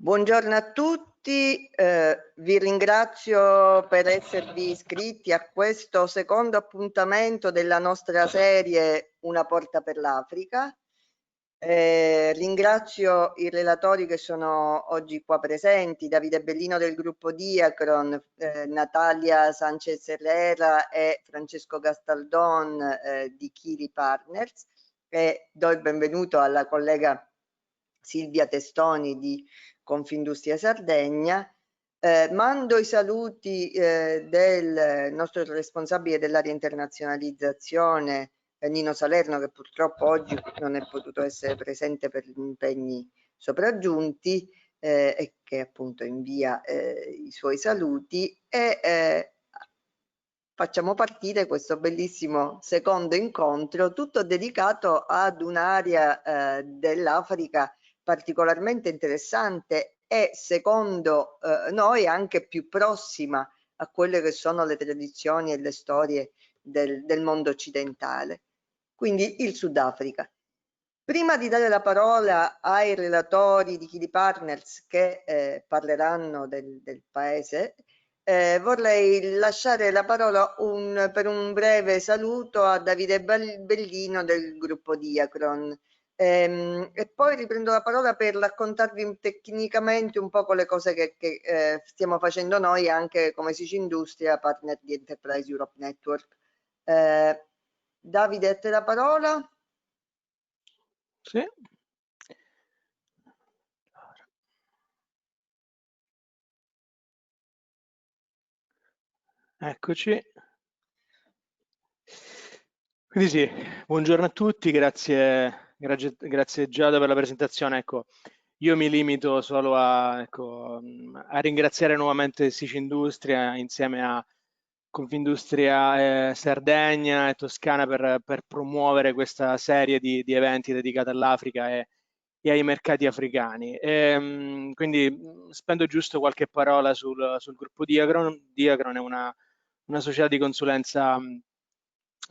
Buongiorno a tutti, vi ringrazio per esservi iscritti a questo secondo appuntamento della nostra serie Una porta per l'Africa. Ringrazio i relatori che sono oggi qua presenti, Davide Bellino del gruppo Diacron, Natalia Sanchez Herrera e Francesco Gastaldon di Kili Partners, e do il benvenuto alla collega Silvia Testoni di Confindustria Sardegna. Mando i saluti del nostro responsabile dell'area internazionalizzazione, Nino Salerno, che purtroppo oggi non è potuto essere presente per gli impegni sopraggiunti e che appunto invia i suoi saluti, e facciamo partire questo bellissimo secondo incontro, tutto dedicato ad un'area dell'Africa particolarmente interessante e secondo noi anche più prossima a quelle che sono le tradizioni e le storie del mondo occidentale, quindi il Sudafrica. Prima di dare la parola ai relatori di Kili Partners che parleranno del paese, vorrei lasciare la parola per un breve saluto a Davide Bellino del gruppo Diacron. E poi riprendo la parola per raccontarvi tecnicamente un po' le cose che stiamo facendo noi anche come Sicindustria, partner di Enterprise Europe Network. Davide, a te la parola. Sì. Eccoci. Quindi sì, buongiorno a tutti, grazie Giada per la presentazione. Ecco, io mi limito solo a ringraziare nuovamente Sicindustria insieme a Confindustria Sardegna e Toscana per promuovere questa serie di eventi dedicati all'Africa e ai mercati africani. Quindi spendo giusto qualche parola sul gruppo Diacron. Diacron è una società di consulenza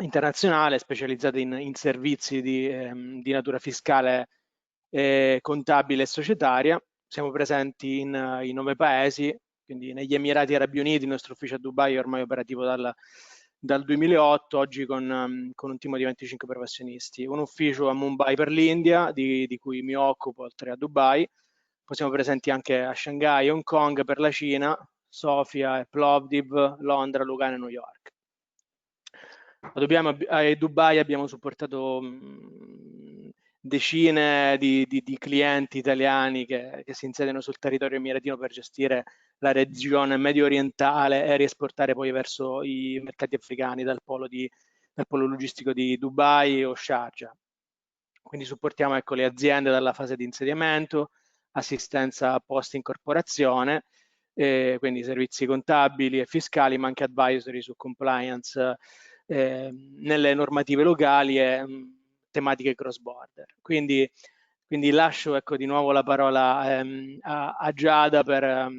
internazionale specializzata in servizi di natura fiscale, contabile e societaria. Siamo presenti in 9 paesi, quindi negli Emirati Arabi Uniti. Il nostro ufficio a Dubai è ormai operativo dal 2008, oggi con un team di 25 professionisti. Un ufficio a Mumbai per l'India, di cui mi occupo, oltre a Dubai. Poi siamo presenti anche a Shanghai, Hong Kong per la Cina, Sofia, Plovdiv, Londra, Lugano e New York. A Dubai abbiamo supportato decine di clienti italiani che si insediano sul territorio emiratino per gestire la regione medio orientale e riesportare poi verso i mercati africani dal polo logistico di Dubai o Sharjah. Quindi supportiamo le aziende dalla fase di insediamento, assistenza post incorporazione, quindi servizi contabili e fiscali, ma anche advisory su compliance nelle normative locali e tematiche cross border. Quindi lascio di nuovo la parola a Giada per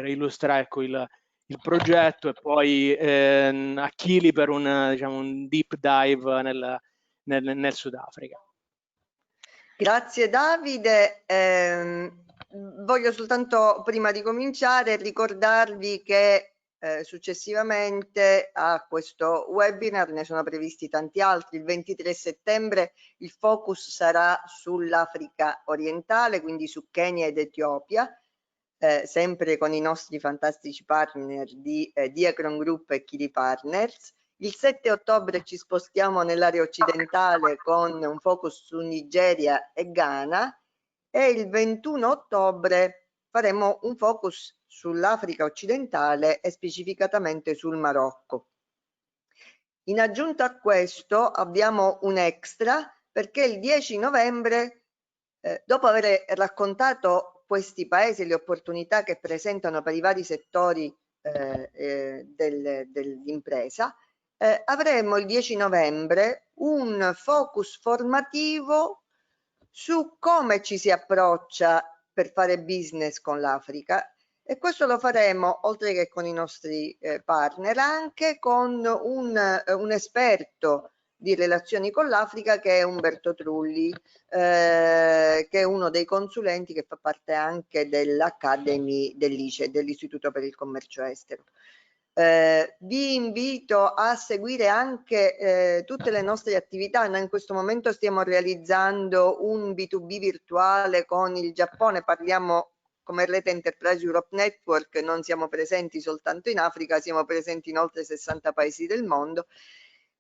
illustrare il progetto, e poi a Kili per un deep dive nel Sudafrica. Grazie Davide. Voglio soltanto, prima di cominciare, ricordarvi che successivamente a questo webinar ne sono previsti tanti altri. Il 23 settembre il focus sarà sull'Africa orientale, quindi su Kenya ed Etiopia, sempre con i nostri fantastici partner di Diacron Group e Kili Partners. Il 7 ottobre ci spostiamo nell'area occidentale con un focus su Nigeria e Ghana, e il 21 ottobre faremo un focus sull'Africa occidentale e specificatamente sul Marocco. In aggiunta a questo abbiamo un extra, perché il 10 novembre, dopo aver raccontato questi paesi e le opportunità che presentano per i vari settori dell'impresa, avremo il 10 novembre un focus formativo su come ci si approccia per fare business con l'Africa, e questo lo faremo, oltre che con i nostri partner, anche con un esperto di relazioni con l'Africa, che è Umberto Trulli, che è uno dei consulenti che fa parte anche dell'Academy dell'ICE, dell'Istituto per il Commercio Estero. Vi invito a seguire anche tutte le nostre attività. Noi in questo momento stiamo realizzando un B2B virtuale con il Giappone, parliamo come Rete Enterprise Europe Network, non siamo presenti soltanto in Africa, siamo presenti in oltre 60 paesi del mondo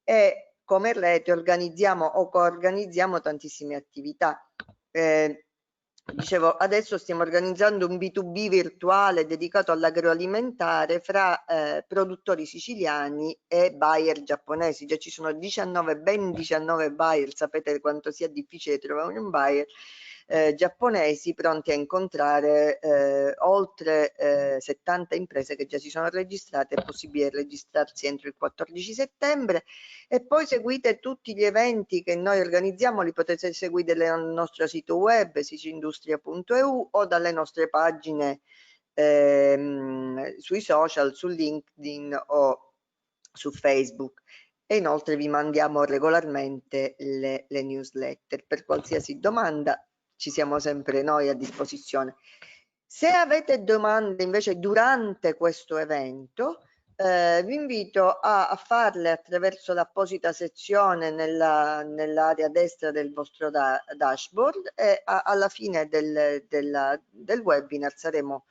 e come rete organizziamo o coorganizziamo tantissime attività. Dicevo, adesso stiamo organizzando un B2B virtuale dedicato all'agroalimentare fra produttori siciliani e buyer giapponesi. Già ci sono ben 19 buyer, sapete quanto sia difficile trovare un buyer, giapponesi pronti a incontrare oltre 70 imprese che già si sono registrate. È possibile registrarsi entro il 14 settembre e poi seguite tutti gli eventi che noi organizziamo, li potete seguire dal nostro sito web sicindustria.eu o dalle nostre pagine sui social, su LinkedIn o su Facebook. E inoltre vi mandiamo regolarmente le newsletter. Per qualsiasi domanda ci siamo sempre noi a disposizione. Se avete domande invece durante questo evento, vi invito a farle attraverso l'apposita sezione nell'area destra del vostro dashboard e alla fine del webinar saremo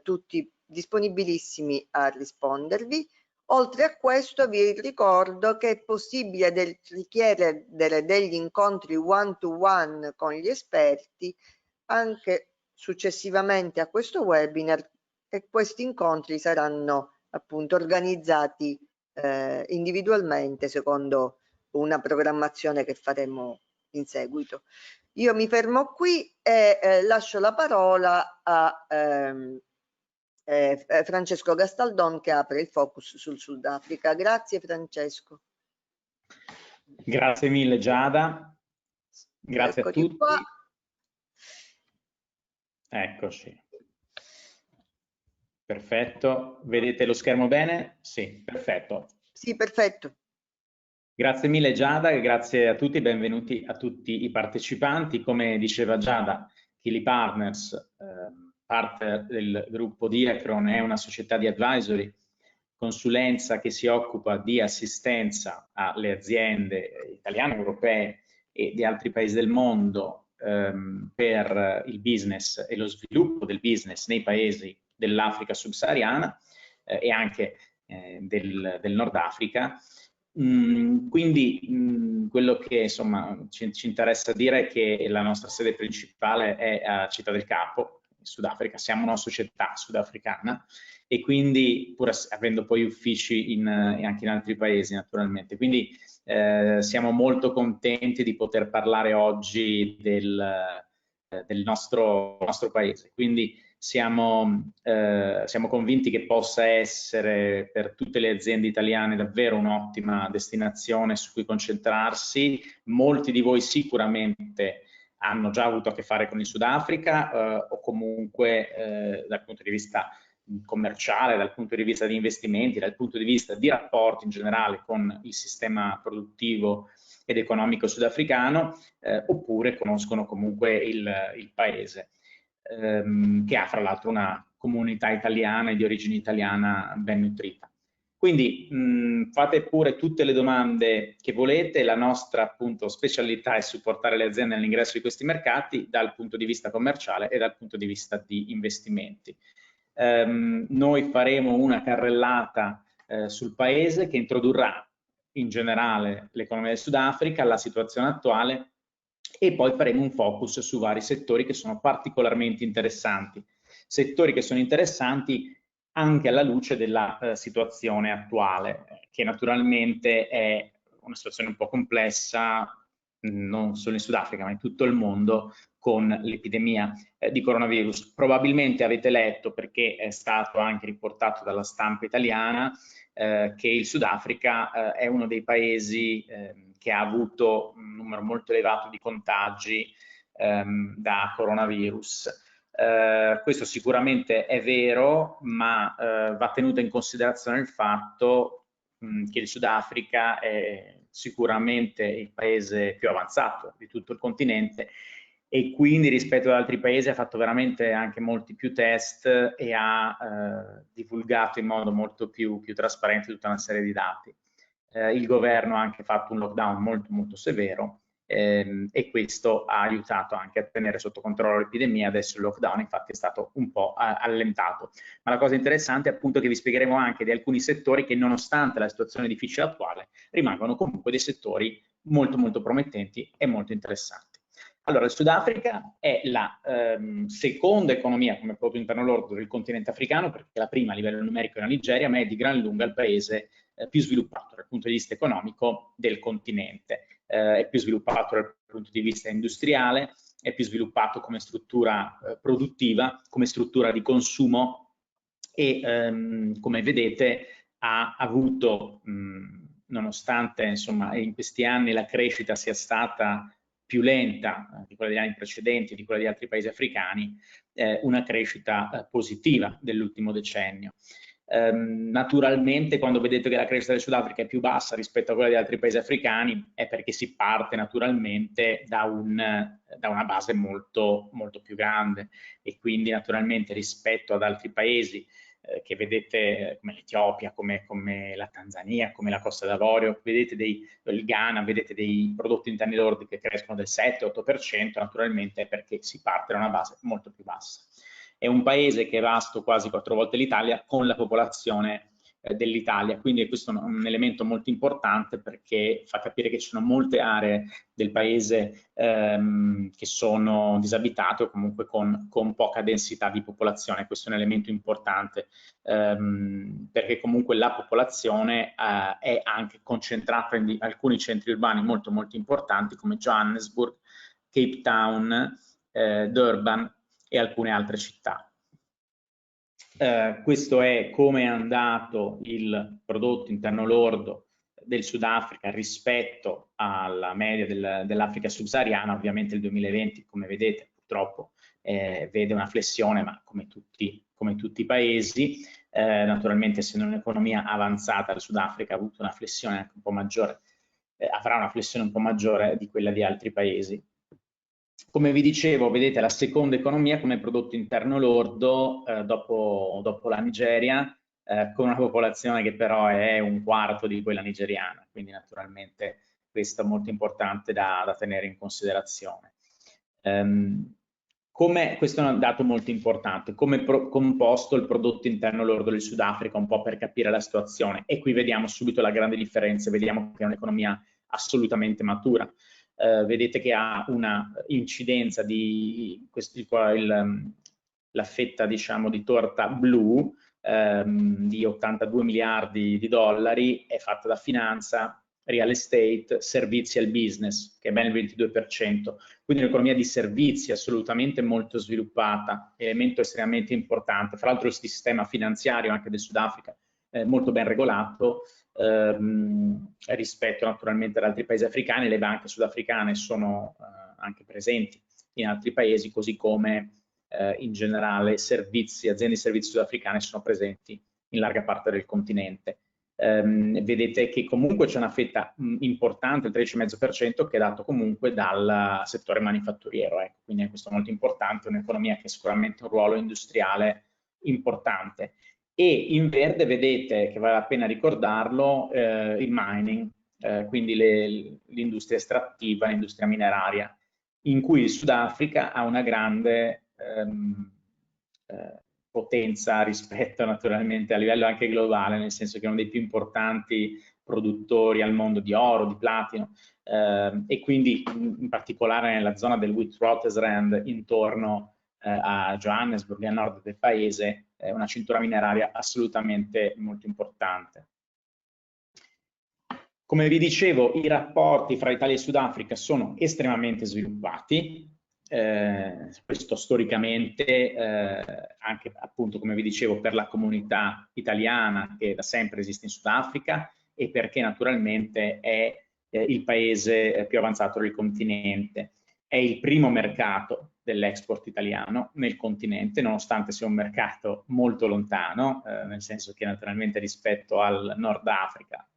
tutti disponibilissimi a rispondervi. Oltre a questo vi ricordo che è possibile richiedere degli incontri one-to-one con gli esperti anche successivamente a questo webinar e questi incontri saranno appunto organizzati individualmente secondo una programmazione che faremo in seguito. Io mi fermo qui e lascio la parola a Francesco Gastaldon che apre il focus sul Sud Africa. Grazie Francesco. Grazie mille Giada, grazie a tutti. Qua. Eccoci. Perfetto, vedete lo schermo bene? Sì, perfetto. Sì, perfetto. Grazie mille Giada e grazie a tutti, benvenuti a tutti i partecipanti. Come diceva Giada, Kili Partners, parte del gruppo Diacron, è una società di advisory, consulenza che si occupa di assistenza alle aziende italiane, europee e di altri paesi del mondo per il business e lo sviluppo del business nei paesi dell'Africa subsahariana e anche del Nord Africa. Quindi quello che insomma ci interessa dire è che la nostra sede principale è a Città del Capo, in Sudafrica. Siamo una società sudafricana e quindi pur avendo poi uffici anche in altri paesi naturalmente. Quindi siamo molto contenti di poter parlare oggi del nostro paese. Quindi siamo convinti che possa essere per tutte le aziende italiane davvero un'ottima destinazione su cui concentrarsi. Molti di voi sicuramente hanno già avuto a che fare con il Sudafrica o comunque dal punto di vista commerciale, dal punto di vista di investimenti, dal punto di vista di rapporti in generale con il sistema produttivo ed economico sudafricano, oppure conoscono comunque il paese. Che ha fra l'altro una comunità italiana e di origine italiana ben nutrita. Quindi fate pure tutte le domande che volete, la nostra appunto specialità è supportare le aziende all'ingresso di questi mercati dal punto di vista commerciale e dal punto di vista di investimenti. Noi faremo una carrellata sul paese che introdurrà in generale l'economia del Sudafrica, la situazione attuale e poi faremo un focus su vari settori che sono particolarmente interessanti. Settori che sono interessanti anche alla luce della situazione attuale, che naturalmente è una situazione un po' complessa, non solo in Sudafrica ma in tutto il mondo, con l'epidemia di coronavirus. Probabilmente avete letto, perché è stato anche riportato dalla stampa italiana, che il Sudafrica è uno dei paesi che ha avuto un numero molto elevato di contagi da coronavirus. Questo sicuramente è vero, ma va tenuto in considerazione il fatto che il Sudafrica sicuramente il paese più avanzato di tutto il continente e quindi rispetto ad altri paesi ha fatto veramente anche molti più test e ha divulgato in modo molto più trasparente tutta una serie di dati. Il governo ha anche fatto un lockdown molto severo e questo ha aiutato anche a tenere sotto controllo l'epidemia. Adesso il lockdown infatti è stato un po' allentato, ma la cosa interessante è appunto che vi spiegheremo anche di alcuni settori che nonostante la situazione difficile attuale rimangono comunque dei settori molto promettenti e molto interessanti. Allora, il Sudafrica è la seconda economia come prodotto interno lordo del continente africano, perché la prima a livello numerico è la Nigeria, ma è di gran lunga il paese più sviluppato dal punto di vista economico del continente. È più sviluppato dal punto di vista industriale, è più sviluppato come struttura produttiva, come struttura di consumo e come vedete ha avuto, nonostante insomma in questi anni la crescita sia stata più lenta di quella degli anni precedenti e di quella di altri paesi africani, una crescita positiva dell'ultimo decennio. Naturalmente quando vedete che la crescita del Sudafrica è più bassa rispetto a quella di altri paesi africani è perché si parte naturalmente da una base molto più grande e quindi naturalmente rispetto ad altri paesi che vedete come l'Etiopia, come la Tanzania, come la Costa d'Avorio, vedete il Ghana, vedete dei prodotti interni lordi che crescono del 7-8%, naturalmente è perché si parte da una base molto più bassa. È un paese che è vasto quasi 4 volte l'Italia con la popolazione dell'Italia, quindi questo è un elemento molto importante perché fa capire che ci sono molte aree del paese che sono disabitate o comunque con poca densità di popolazione. Questo è un elemento importante perché comunque la popolazione è anche concentrata in alcuni centri urbani molto importanti come Johannesburg, Cape Town, Durban e alcune altre città. Questo è come è andato il prodotto interno lordo del Sudafrica rispetto alla media dell'Africa subsahariana. Ovviamente il 2020, come vedete, purtroppo vede una flessione, ma come tutti i paesi. Naturalmente, essendo un'economia avanzata, il Sudafrica ha avuto una flessione anche un po' maggiore, avrà una flessione un po' maggiore di quella di altri paesi. Come vi dicevo, vedete la seconda economia come prodotto interno lordo dopo la Nigeria, con una popolazione che però è un quarto di quella nigeriana, quindi naturalmente questo è molto importante da tenere in considerazione. Questo è un dato molto importante, come composto il prodotto interno lordo del Sudafrica, un po' per capire la situazione, e qui vediamo subito la grande differenza, vediamo che è un'economia assolutamente matura. Vedete che ha una incidenza di la fetta diciamo di torta blu di 82 miliardi di dollari, è fatta da finanza, real estate, servizi al business, che è ben il 22%, quindi un'economia di servizi assolutamente molto sviluppata, elemento estremamente importante. Fra l'altro il sistema finanziario anche del Sudafrica è molto ben regolato, rispetto naturalmente ad altri paesi africani. Le banche sudafricane sono anche presenti in altri paesi, così come in generale aziende di servizi sudafricane sono presenti in larga parte del continente. Vedete che comunque c'è una fetta importante, il 13,5%, che è dato comunque dal settore manifatturiero, quindi questo è molto importante, un'economia che ha sicuramente un ruolo industriale importante. E in verde vedete, che vale la pena ricordarlo, il mining, quindi l'industria estrattiva, l'industria mineraria, in cui il Sudafrica ha una grande potenza rispetto naturalmente a livello anche globale, nel senso che è uno dei più importanti produttori al mondo di oro, di platino, e quindi in particolare nella zona del Witwatersrand intorno a Johannesburg e a nord del paese, una cintura mineraria assolutamente molto importante. Come vi dicevo, i rapporti fra Italia e Sudafrica sono estremamente sviluppati, questo storicamente, anche appunto come vi dicevo per la comunità italiana che da sempre esiste in Sudafrica e perché naturalmente è il paese più avanzato del continente. È il primo mercato dell'export italiano nel continente, nonostante sia un mercato molto lontano, nel senso che naturalmente rispetto al Nord Africa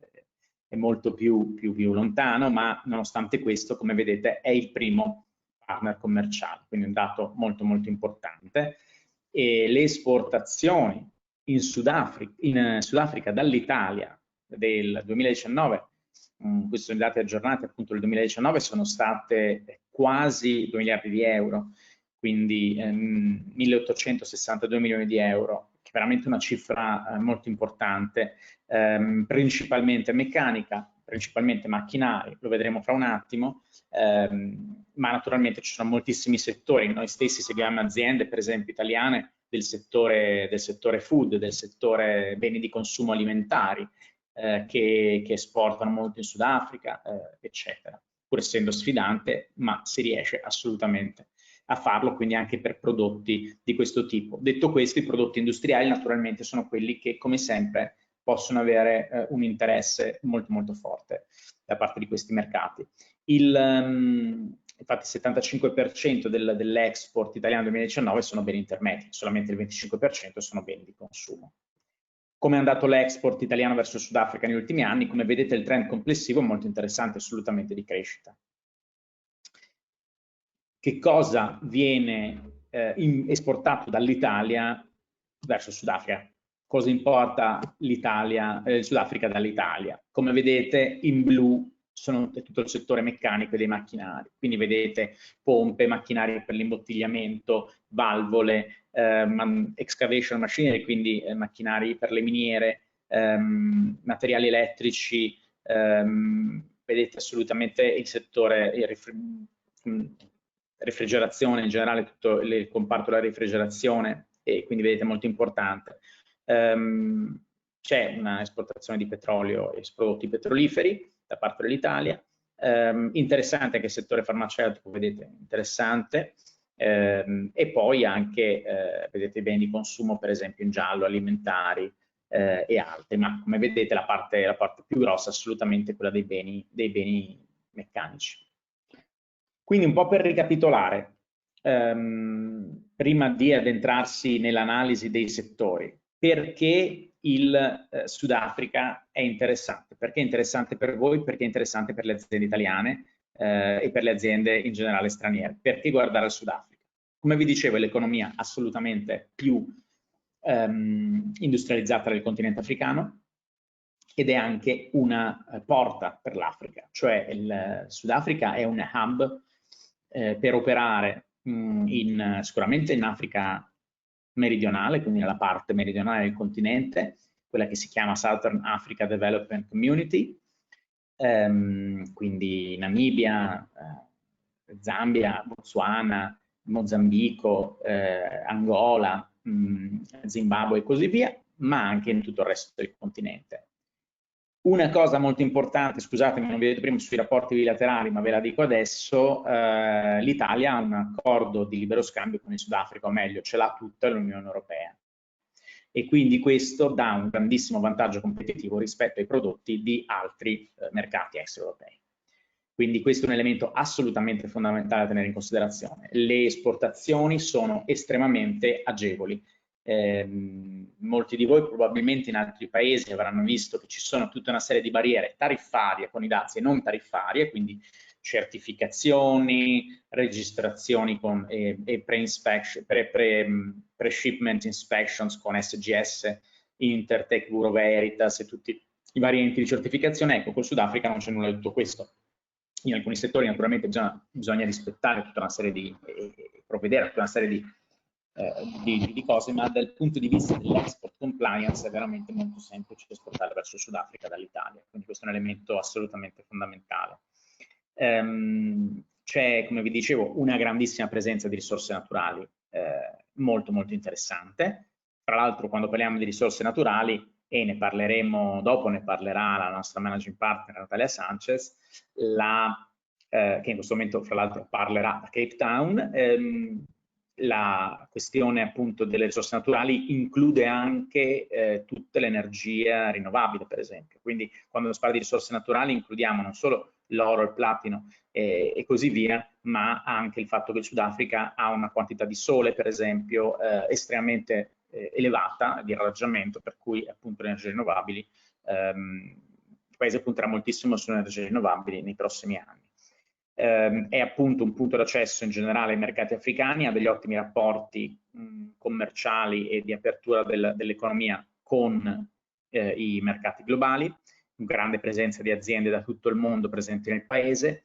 è molto più lontano, ma nonostante questo, come vedete, è il primo partner commerciale, quindi un dato molto importante. E le esportazioni in Sudafrica dall'Italia del 2019, questi sono i dati aggiornati appunto del 2019, sono state quasi 2 miliardi di euro, quindi 1.862 milioni di euro, che è veramente una cifra molto importante, principalmente meccanica, principalmente macchinari, lo vedremo fra un attimo, ma naturalmente ci sono moltissimi settori. Noi stessi seguiamo aziende, per esempio italiane, del settore food, del settore beni di consumo alimentari, che esportano molto in Sudafrica, eccetera, pur essendo sfidante, ma si riesce assolutamente a farlo, quindi anche per prodotti di questo tipo. Detto questo, i prodotti industriali naturalmente sono quelli che, come sempre, possono avere un interesse molto forte da parte di questi mercati. Infatti il 75% dell'export italiano 2019 sono beni intermedi, solamente il 25% sono beni di consumo. Come è andato l'export italiano verso il Sudafrica negli ultimi anni? Come vedete il trend complessivo è molto interessante, assolutamente di crescita. Che cosa viene esportato dall'Italia verso il Sudafrica? Cosa importa il Sudafrica dall'Italia? Come vedete in blu è tutto il settore meccanico e dei macchinari, quindi vedete pompe, macchinari per l'imbottigliamento, valvole, excavation machinery, quindi macchinari per le miniere, materiali elettrici, vedete assolutamente il settore refrigerazione in generale, tutto il comparto della refrigerazione, e quindi vedete molto importante. C'è una esportazione di petrolio e prodotti petroliferi da parte dell'Italia, interessante anche il settore farmaceutico, vedete, interessante, e poi anche, vedete, beni di consumo, per esempio in giallo, alimentari e altri, ma come vedete la parte più grossa è assolutamente quella dei beni meccanici. Quindi un po' per ricapitolare, prima di addentrarsi nell'analisi dei settori, perché il Sudafrica è interessante? Perché è interessante per voi? Perché è interessante per le aziende italiane e per le aziende in generale straniere? Perché guardare al Sudafrica? Come vi dicevo, è l'economia assolutamente più industrializzata del continente africano, ed è anche una porta per l'Africa, cioè il Sudafrica è un hub per operare sicuramente in Africa meridionale, quindi nella parte meridionale del continente, quella che si chiama Southern Africa Development Community, quindi Namibia, Zambia, Botswana, Mozambico, Angola, Zimbabwe e così via, ma anche in tutto il resto del continente. Una cosa molto importante, scusatemi, non vi ho detto prima sui rapporti bilaterali, ma ve la dico adesso, l'Italia ha un accordo di libero scambio con il Sudafrica, o meglio, ce l'ha tutta l'Unione Europea. E quindi questo dà un grandissimo vantaggio competitivo rispetto ai prodotti di altri mercati extraeuropei. Quindi questo è un elemento assolutamente fondamentale da tenere in considerazione. Le esportazioni sono estremamente agevoli. Molti di voi probabilmente in altri paesi avranno visto che ci sono tutta una serie di barriere tariffarie con i dazi e non tariffarie, quindi certificazioni, registrazioni e pre-shipment inspections con SGS, Intertech, Bureau Veritas e tutti i vari enti di certificazione. Ecco, col Sudafrica non c'è nulla di tutto questo. In alcuni settori naturalmente bisogna rispettare tutta una serie provvedere a tutta una serie di cose, ma dal punto di vista dell'export compliance è veramente molto semplice esportare verso il Sudafrica dall'Italia, quindi questo è un elemento assolutamente fondamentale. C'è, come vi dicevo, una grandissima presenza di risorse naturali, molto molto interessante. Tra l'altro, quando parliamo di risorse naturali, e ne parleremo dopo, ne parlerà la nostra managing partner Natalia Sanchez, che in questo momento fra l'altro parlerà a Cape Town. La questione appunto delle risorse naturali include anche tutta l'energia rinnovabile, per esempio. Quindi quando si parla di risorse naturali includiamo non solo l'oro, il platino e così via, ma anche il fatto che il Sudafrica ha una quantità di sole, per esempio, estremamente elevata di irraggiamento, per cui appunto le energie rinnovabili paese punterà moltissimo sulle energie rinnovabili nei prossimi anni. È appunto un punto d'accesso in generale ai mercati africani, ha degli ottimi rapporti commerciali e di apertura dell'economia con i mercati globali, grande presenza di aziende da tutto il mondo presenti nel paese.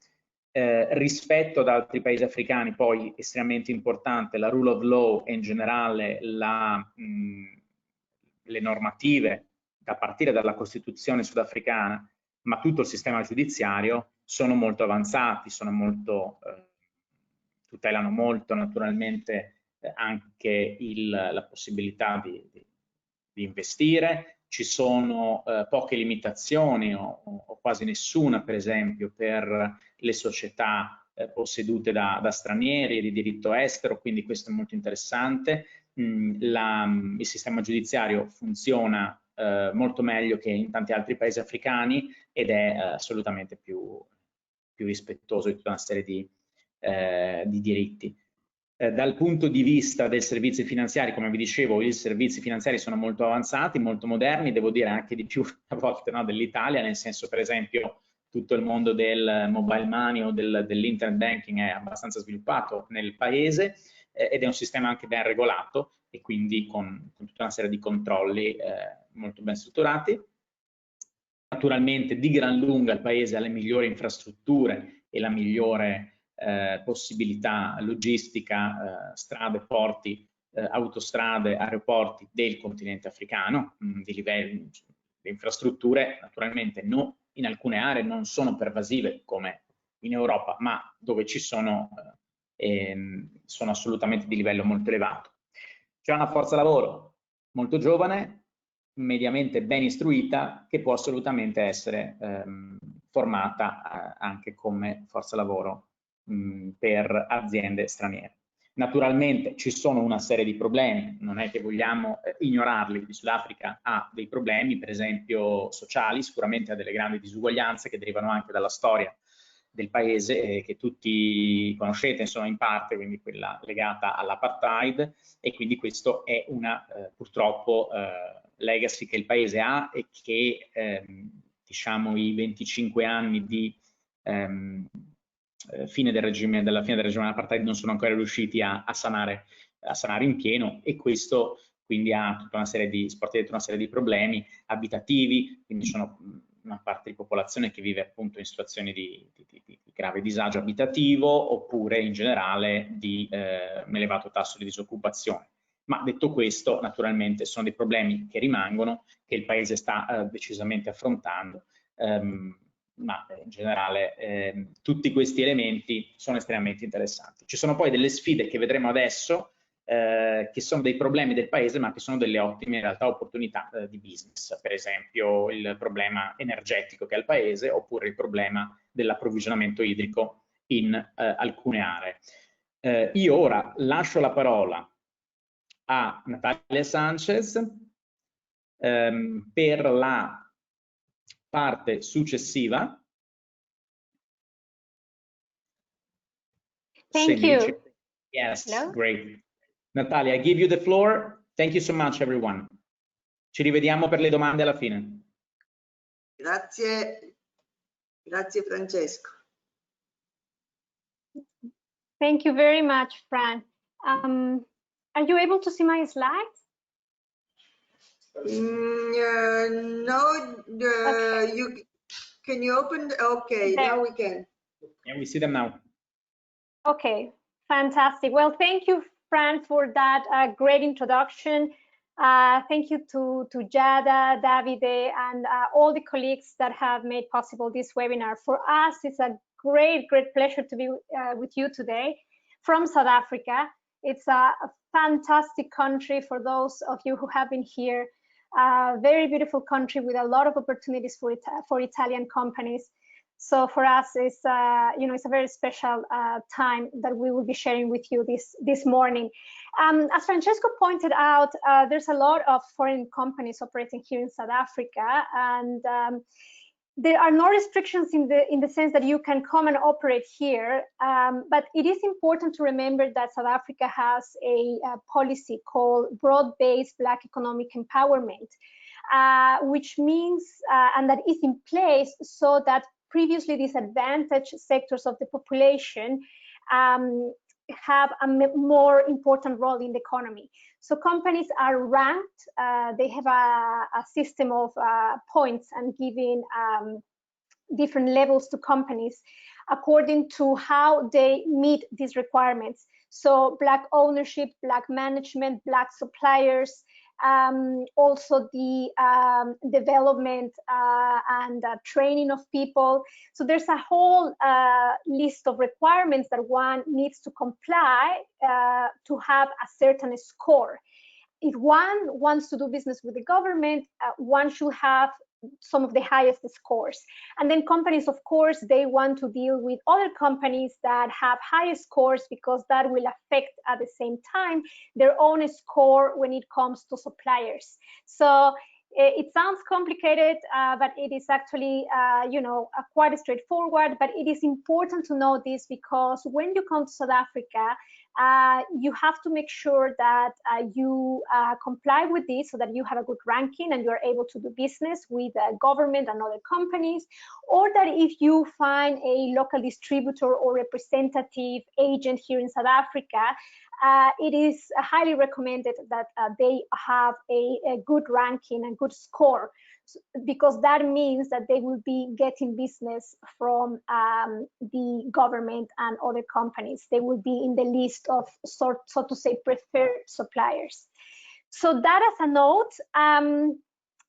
Rispetto ad altri paesi africani, poi estremamente importante la rule of law e in generale le normative, a partire dalla Costituzione sudafricana, ma tutto il sistema giudiziario, sono molto avanzati, sono molto, tutelano molto naturalmente anche la possibilità di investire. Ci sono poche limitazioni o quasi nessuna, per esempio, per le società possedute da stranieri di diritto estero, quindi questo è molto interessante. Il sistema giudiziario funziona molto meglio che in tanti altri paesi africani ed è assolutamente più rispettoso di tutta una serie di diritti. Dal punto di vista dei servizi finanziari, come vi dicevo, i servizi finanziari sono molto avanzati, molto moderni, devo dire anche di più a volte, no, dell'Italia, nel senso, per esempio, tutto il mondo del mobile money o dell'internet banking è abbastanza sviluppato nel paese ed è un sistema anche ben regolato e quindi con tutta una serie di controlli molto ben strutturati. Naturalmente di gran lunga il paese ha le migliori infrastrutture e la migliore possibilità logistica, strade, porti, autostrade, aeroporti del continente africano, di livelli, le infrastrutture naturalmente in alcune aree non sono pervasive come in Europa, ma dove ci sono assolutamente di livello molto elevato. C'è una forza lavoro molto giovane, mediamente ben istruita, che può assolutamente essere formata anche come forza lavoro per aziende straniere. Naturalmente ci sono una serie di problemi, non è che vogliamo ignorarli. Il Sudafrica ha dei problemi, per esempio sociali, sicuramente ha delle grandi disuguaglianze che derivano anche dalla storia del paese che tutti conoscete, insomma, in parte, quindi quella legata all'apartheid, e quindi questo è una purtroppo legacy che il paese ha e che diciamo i 25 anni di fine del regime dell'apartheid non sono ancora riusciti a sanare in pieno, e questo quindi ha tutta una serie di problemi abitativi, quindi sono una parte di popolazione che vive appunto in situazioni di grave disagio abitativo oppure in generale di un elevato tasso di disoccupazione. Ma detto questo, naturalmente sono dei problemi che rimangono, che il paese sta decisamente affrontando, ma in generale tutti questi elementi sono estremamente interessanti. Ci sono poi delle sfide che vedremo adesso, che sono dei problemi del paese, ma che sono delle ottime in realtà opportunità di business, per esempio il problema energetico che ha il paese, oppure il problema dell'approvvigionamento idrico in alcune aree. Io ora lascio la parola a Natalia Sanchez per la parte successiva. Thank you. Yes, Hello? great. Natalia, I give you the floor. Thank you so much, everyone. Ci rivediamo per le domande alla fine. Grazie, grazie Francesco. Thank you very much, Fran. Are you able to see my slides? No, Okay. Can you open? Okay, There. now we can. Yeah, we see them now. Okay, fantastic. Well, thank you, Fran, for that great introduction. Thank you to Jada, Davide, and all the colleagues that have made possible this webinar. For us, it's a great pleasure to be with you today from South Africa. It's a fantastic country for those of you who have been here. Very beautiful country with a lot of opportunities for Italian companies. So for us, it's it's a very special time that we will be sharing with you this morning. As Francesco pointed out, there's a lot of foreign companies operating here in South Africa, and there are no restrictions in the sense that you can come and operate here. But it is important to remember that South Africa has a policy called broad-based Black economic empowerment. which means, and that is in place so that previously disadvantaged sectors of the population have a more important role in the economy. So companies are ranked, they have a system of points and giving different levels to companies according to how they meet these requirements. So Black ownership, Black management, Black suppliers, also the development and training of people. So there's a whole list of requirements that one needs to comply to have a certain score. If one wants to do business with the government, one should have some of the highest scores. And then companies, of course, they want to deal with other companies that have higher scores, because that will affect at the same time their own score when it comes to suppliers. So it sounds complicated, but it is actually, you know, quite straightforward. But it is important to know this, because when you come to South Africa, you have to make sure that you comply with this, so that you have a good ranking and you are able to do business with government and other companies, or that if you find a local distributor or representative agent here in South Africa, it is highly recommended that they have a good ranking and good score, because that means that they will be getting business from the government and other companies. They will be in the list of, so to say, preferred suppliers. So that as a note, I'm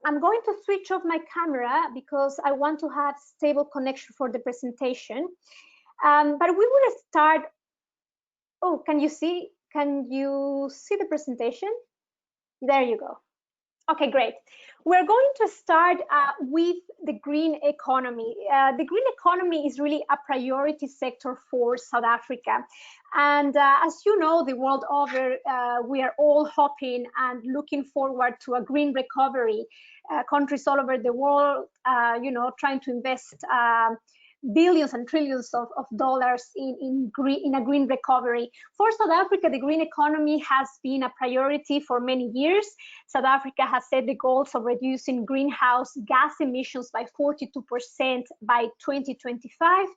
going to switch off my camera because I want to have stable connection for the presentation. But we will start. Oh, can you see the presentation? There you go. Okay, great. We're going to start with the green economy. The green economy is really a priority sector for South Africa. And as you know, the world over, we are all hoping and looking forward to a green recovery. Countries all over the world, you know, trying to invest billions and trillions of dollars in a green recovery. For South Africa, the green economy has been a priority for many years. South Africa has set the goals of reducing greenhouse gas emissions by 42% by 2025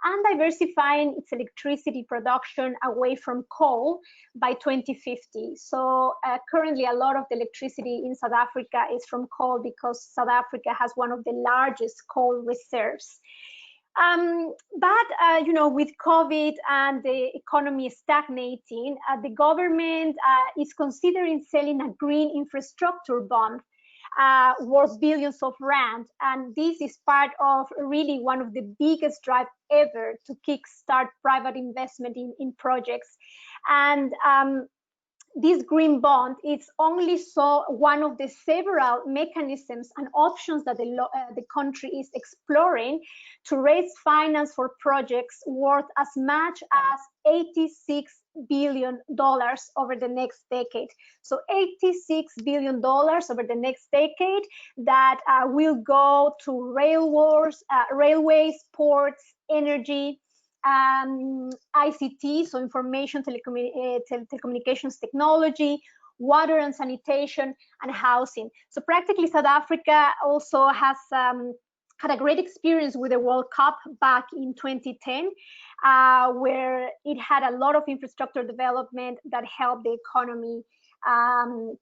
and diversifying its electricity production away from coal by 2050. So currently a lot of the electricity in South Africa is from coal, because South Africa has one of the largest coal reserves. But you know, with COVID and the economy stagnating, the government is considering selling a green infrastructure bond worth billions of rands, and this is part of really one of the biggest drive ever to kickstart private investment in projects. And this green bond is only one of the several mechanisms and options that the country is exploring to raise finance for projects worth as much as $86 billion over the next decade. So $86 billion over the next decade that will go to railways, ports, energy, ICT, so information, telecommunications technology, water and sanitation, and housing. So practically South Africa also has had a great experience with the World Cup back in 2010, where it had a lot of infrastructure development that helped the economy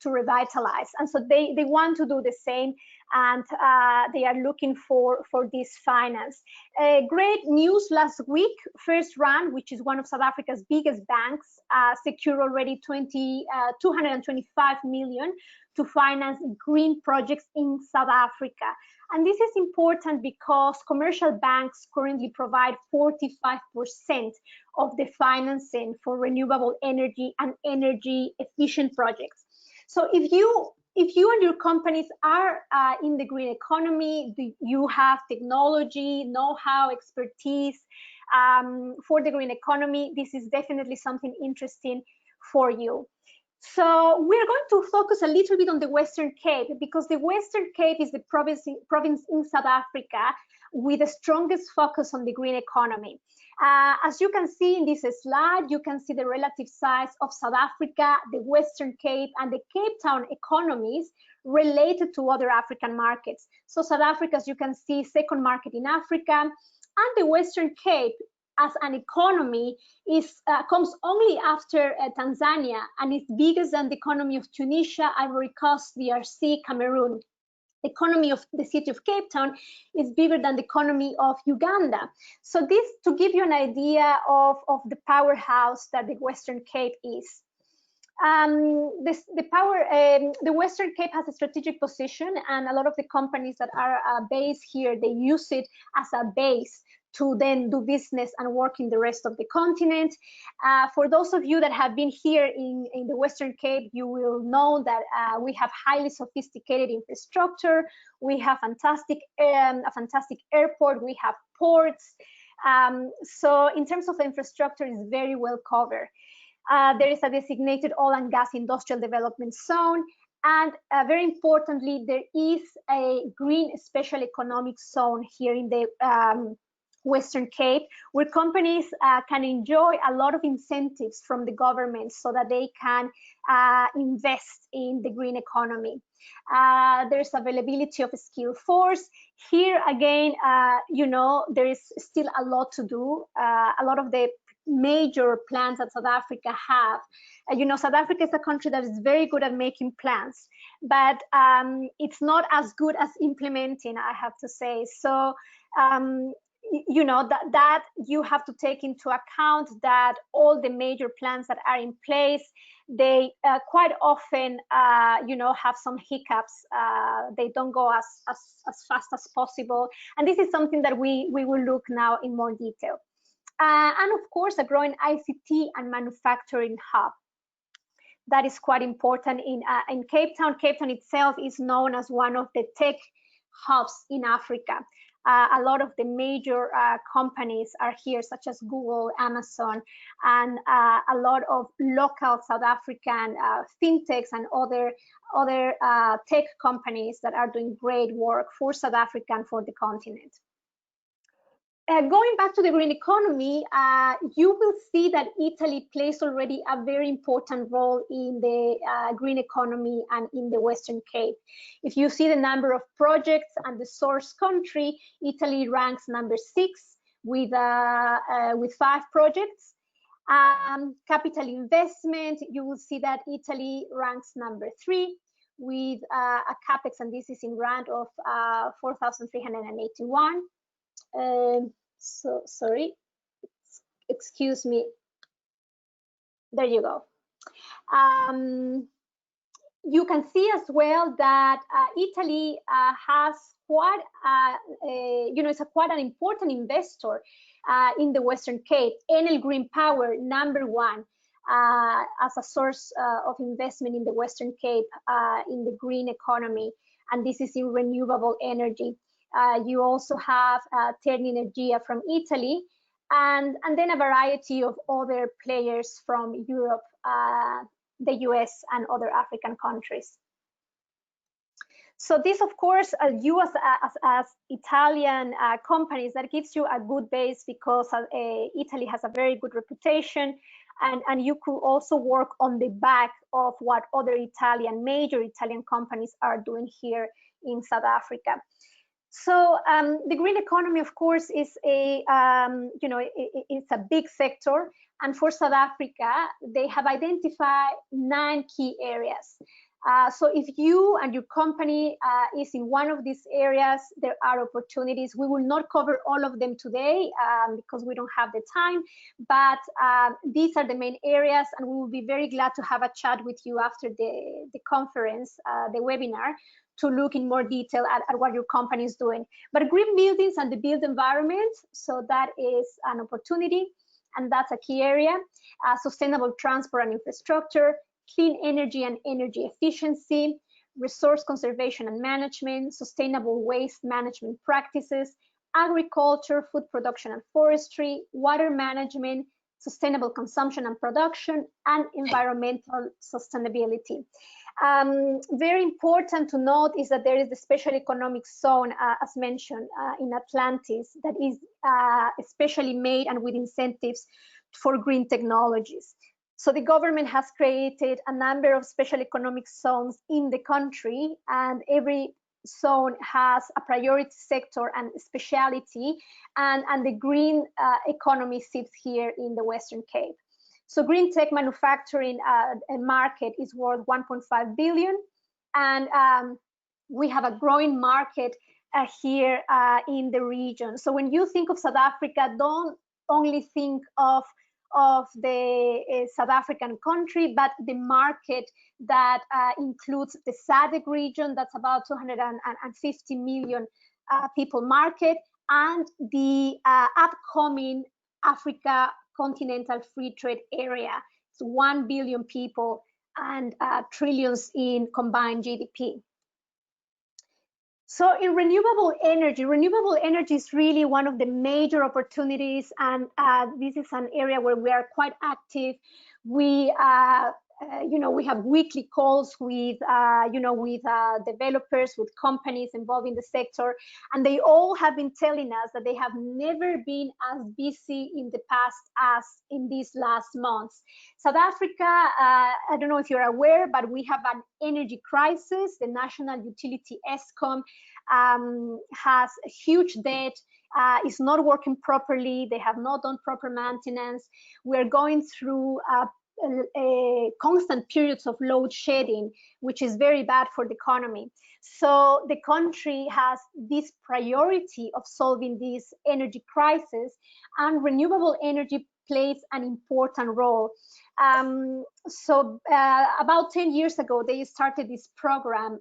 to revitalize. And so they want to do the same, and they are looking for this finance. Great news last week, FirstRand, which is one of South Africa's biggest banks, secured already 225 million to finance green projects in South Africa. And this is important because commercial banks currently provide 45% of the financing for renewable energy and energy efficient projects. So if you and your companies are in the green economy, you have technology, know-how, expertise for the green economy, this is definitely something interesting for you. So we're going to focus a little bit on the Western Cape, because the Western Cape is the province in South Africa with the strongest focus on the green economy. As you can see in this slide, you can see the relative size of South Africa, the Western Cape, and the Cape Town economies related to other African markets. So South Africa, as you can see, second market in Africa, and the Western Cape as an economy comes only after Tanzania, and is bigger than the economy of Tunisia, Ivory Coast, DRC, Cameroon. The economy of the city of Cape Town is bigger than the economy of Uganda. So this to give you an idea of the powerhouse that the Western Cape is. The Western Cape has a strategic position, and a lot of the companies that are based here, they use it as a base to then do business and work in the rest of the continent. For those of you that have been here in the Western Cape, you will know that we have highly sophisticated infrastructure. We have a fantastic airport. We have ports. So in terms of infrastructure, it's very well covered. There is a designated oil and gas industrial development zone. And very importantly, there is a green special economic zone here in the Western Cape, where companies can enjoy a lot of incentives from the government so that they can invest in the green economy. There's availability of a skilled force. Here again, you know, there is still a lot to do. A lot of the major plans that South Africa have. You know, South Africa is a country that is very good at making plans, but it's not as good as implementing, I have to say. So, you know, that you have to take into account that all the major plans that are in place, they quite often, you know, have some hiccups. They don't go as fast as possible. And this is something that we will look now in more detail. And of course, a growing ICT and manufacturing hub. That is quite important in Cape Town. Cape Town itself is known as one of the tech hubs in Africa. A lot of the major companies are here, such as Google, Amazon, and a lot of local South African fintechs and other tech companies that are doing great work for South Africa and for the continent. Going back to the green economy, you will see that Italy plays already a very important role in the green economy and in the Western Cape. If you see the number of projects and the source country, Italy ranks number 6 with 5 projects. Capital investment, you will see that Italy ranks number 3 with a capex, and this is in rand, of 4,381. So sorry, excuse me. There you go. You can see as well that Italy has quite, you know, it's quite an important investor in the Western Cape. Enel Green Power, number 1 as a source of investment in the Western Cape in the green economy, and this is in renewable energy. You also have Terni Energia from Italy, and then a variety of other players from Europe, the US, and other African countries. So this, of course, you as Italian companies, that gives you a good base, because Italy has a very good reputation, and you could also work on the back of what other major Italian companies are doing here in South Africa. So the green economy, of course, is you know, it's a big sector, and for South Africa, they have identified 9 key areas. So if you and your company is in one of these areas, there are opportunities. We will not cover all of them today because we don't have the time, but these are the main areas, and we will be very glad to have a chat with you after the conference, the webinar, to look in more detail at what your company is doing. But green buildings and the built environment, so that is an opportunity, and that's a key area. Sustainable transport and infrastructure, clean energy and energy efficiency, resource conservation and management, sustainable waste management practices, agriculture, food production and forestry, water management, sustainable consumption and production, and environmental sustainability. Very important to note is that there is a special economic zone, as mentioned, in Atlantis, that is especially made and with incentives for green technologies. So the government has created a number of special economic zones in the country, and every zone has a priority sector and speciality, and the green economy sits here in the Western Cape. So green tech manufacturing market is worth 1.5 billion, and we have a growing market here in the region. So when you think of South Africa, don't only think of the South African country, but the market that includes the SADC region, that's about 250 million people market, and the upcoming Africa continental free trade area. It's 1 billion people and trillions in combined GDP. So in renewable energy is really one of the major opportunities, and this is an area where we are quite active. We we have weekly calls with developers, with companies involved in the sector, and they all have been telling us that they have never been as busy in the past as in these last months. South Africa, I don't know if you're aware, but we have an energy crisis. The national utility Eskom has a huge debt. Is not working properly. They have not done proper maintenance. We're going through constant periods of load shedding, which is very bad for the economy. So the country has this priority of solving this energy crisis, and renewable energy plays an important role. About 10 years ago, they started this program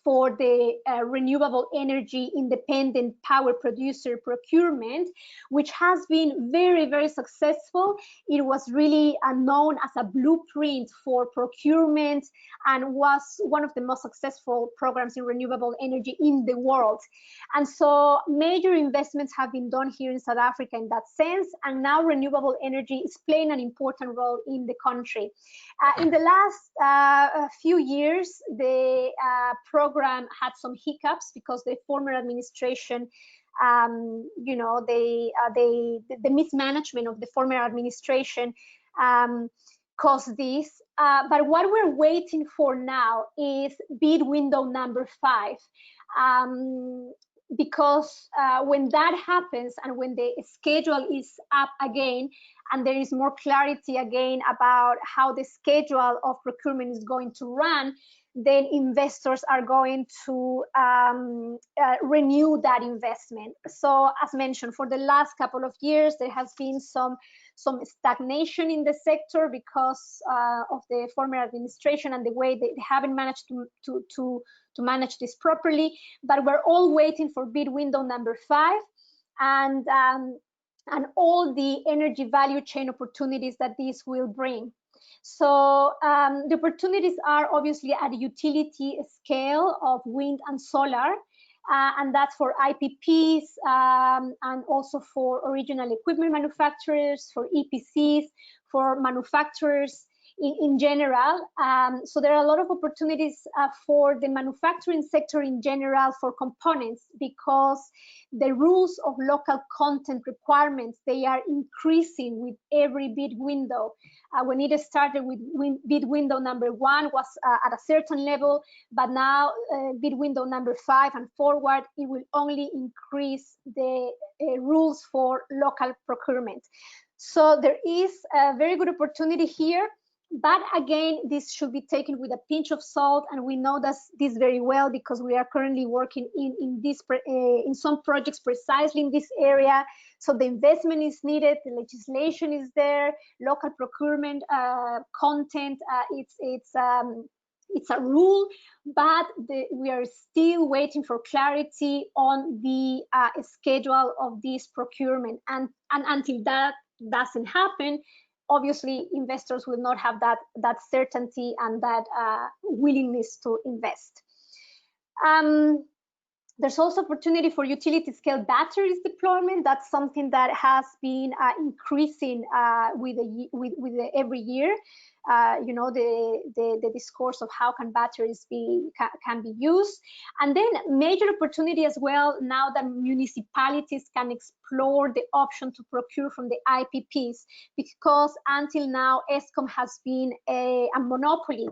for the renewable energy independent power producer procurement, which has been very, very successful. It was really known as a blueprint for procurement and was one of the most successful programs in renewable energy in the world. And so major investments have been done here in South Africa in that sense, and now renewable energy is playing an important role in the country. In the last few years, the program had some hiccups because the former administration, the mismanagement of the former administration caused this. But what we're waiting for now is bid window number 5. Because when that happens and when the schedule is up again and there is more clarity again about how the schedule of procurement is going to run, then investors are going to renew that investment. So as mentioned, for the last couple of years, there has been some stagnation in the sector because of the former administration and the way they haven't managed to manage this properly. But we're all waiting for bid window number 5 and all the energy value chain opportunities that this will bring. So the opportunities are obviously at a utility scale of wind and solar, and that's for IPPs and also for original equipment manufacturers, for EPCs, for manufacturers in general. So there are a lot of opportunities for the manufacturing sector in general for components, because the rules of local content requirements, they are increasing with every bid window. When it started with bid window number 1 was at a certain level, but now bid window number 5 and forward, it will only increase the rules for local procurement. So there is a very good opportunity here. But again, this should be taken with a pinch of salt, and we know this very well because we are currently working in some projects precisely in this area. So the investment is needed, the legislation is there, local procurement content, it's a rule, but we are still waiting for clarity on the schedule of this procurement, and until that doesn't happen, obviously investors will not have that certainty and that willingness to invest. There's also opportunity for utility scale batteries deployment. That's something that has been increasing with every year. You know, the discourse of how can batteries can be used. And then major opportunity as well now that municipalities can explore the option to procure from the IPPs, because until now ESCOM has been a monopoly.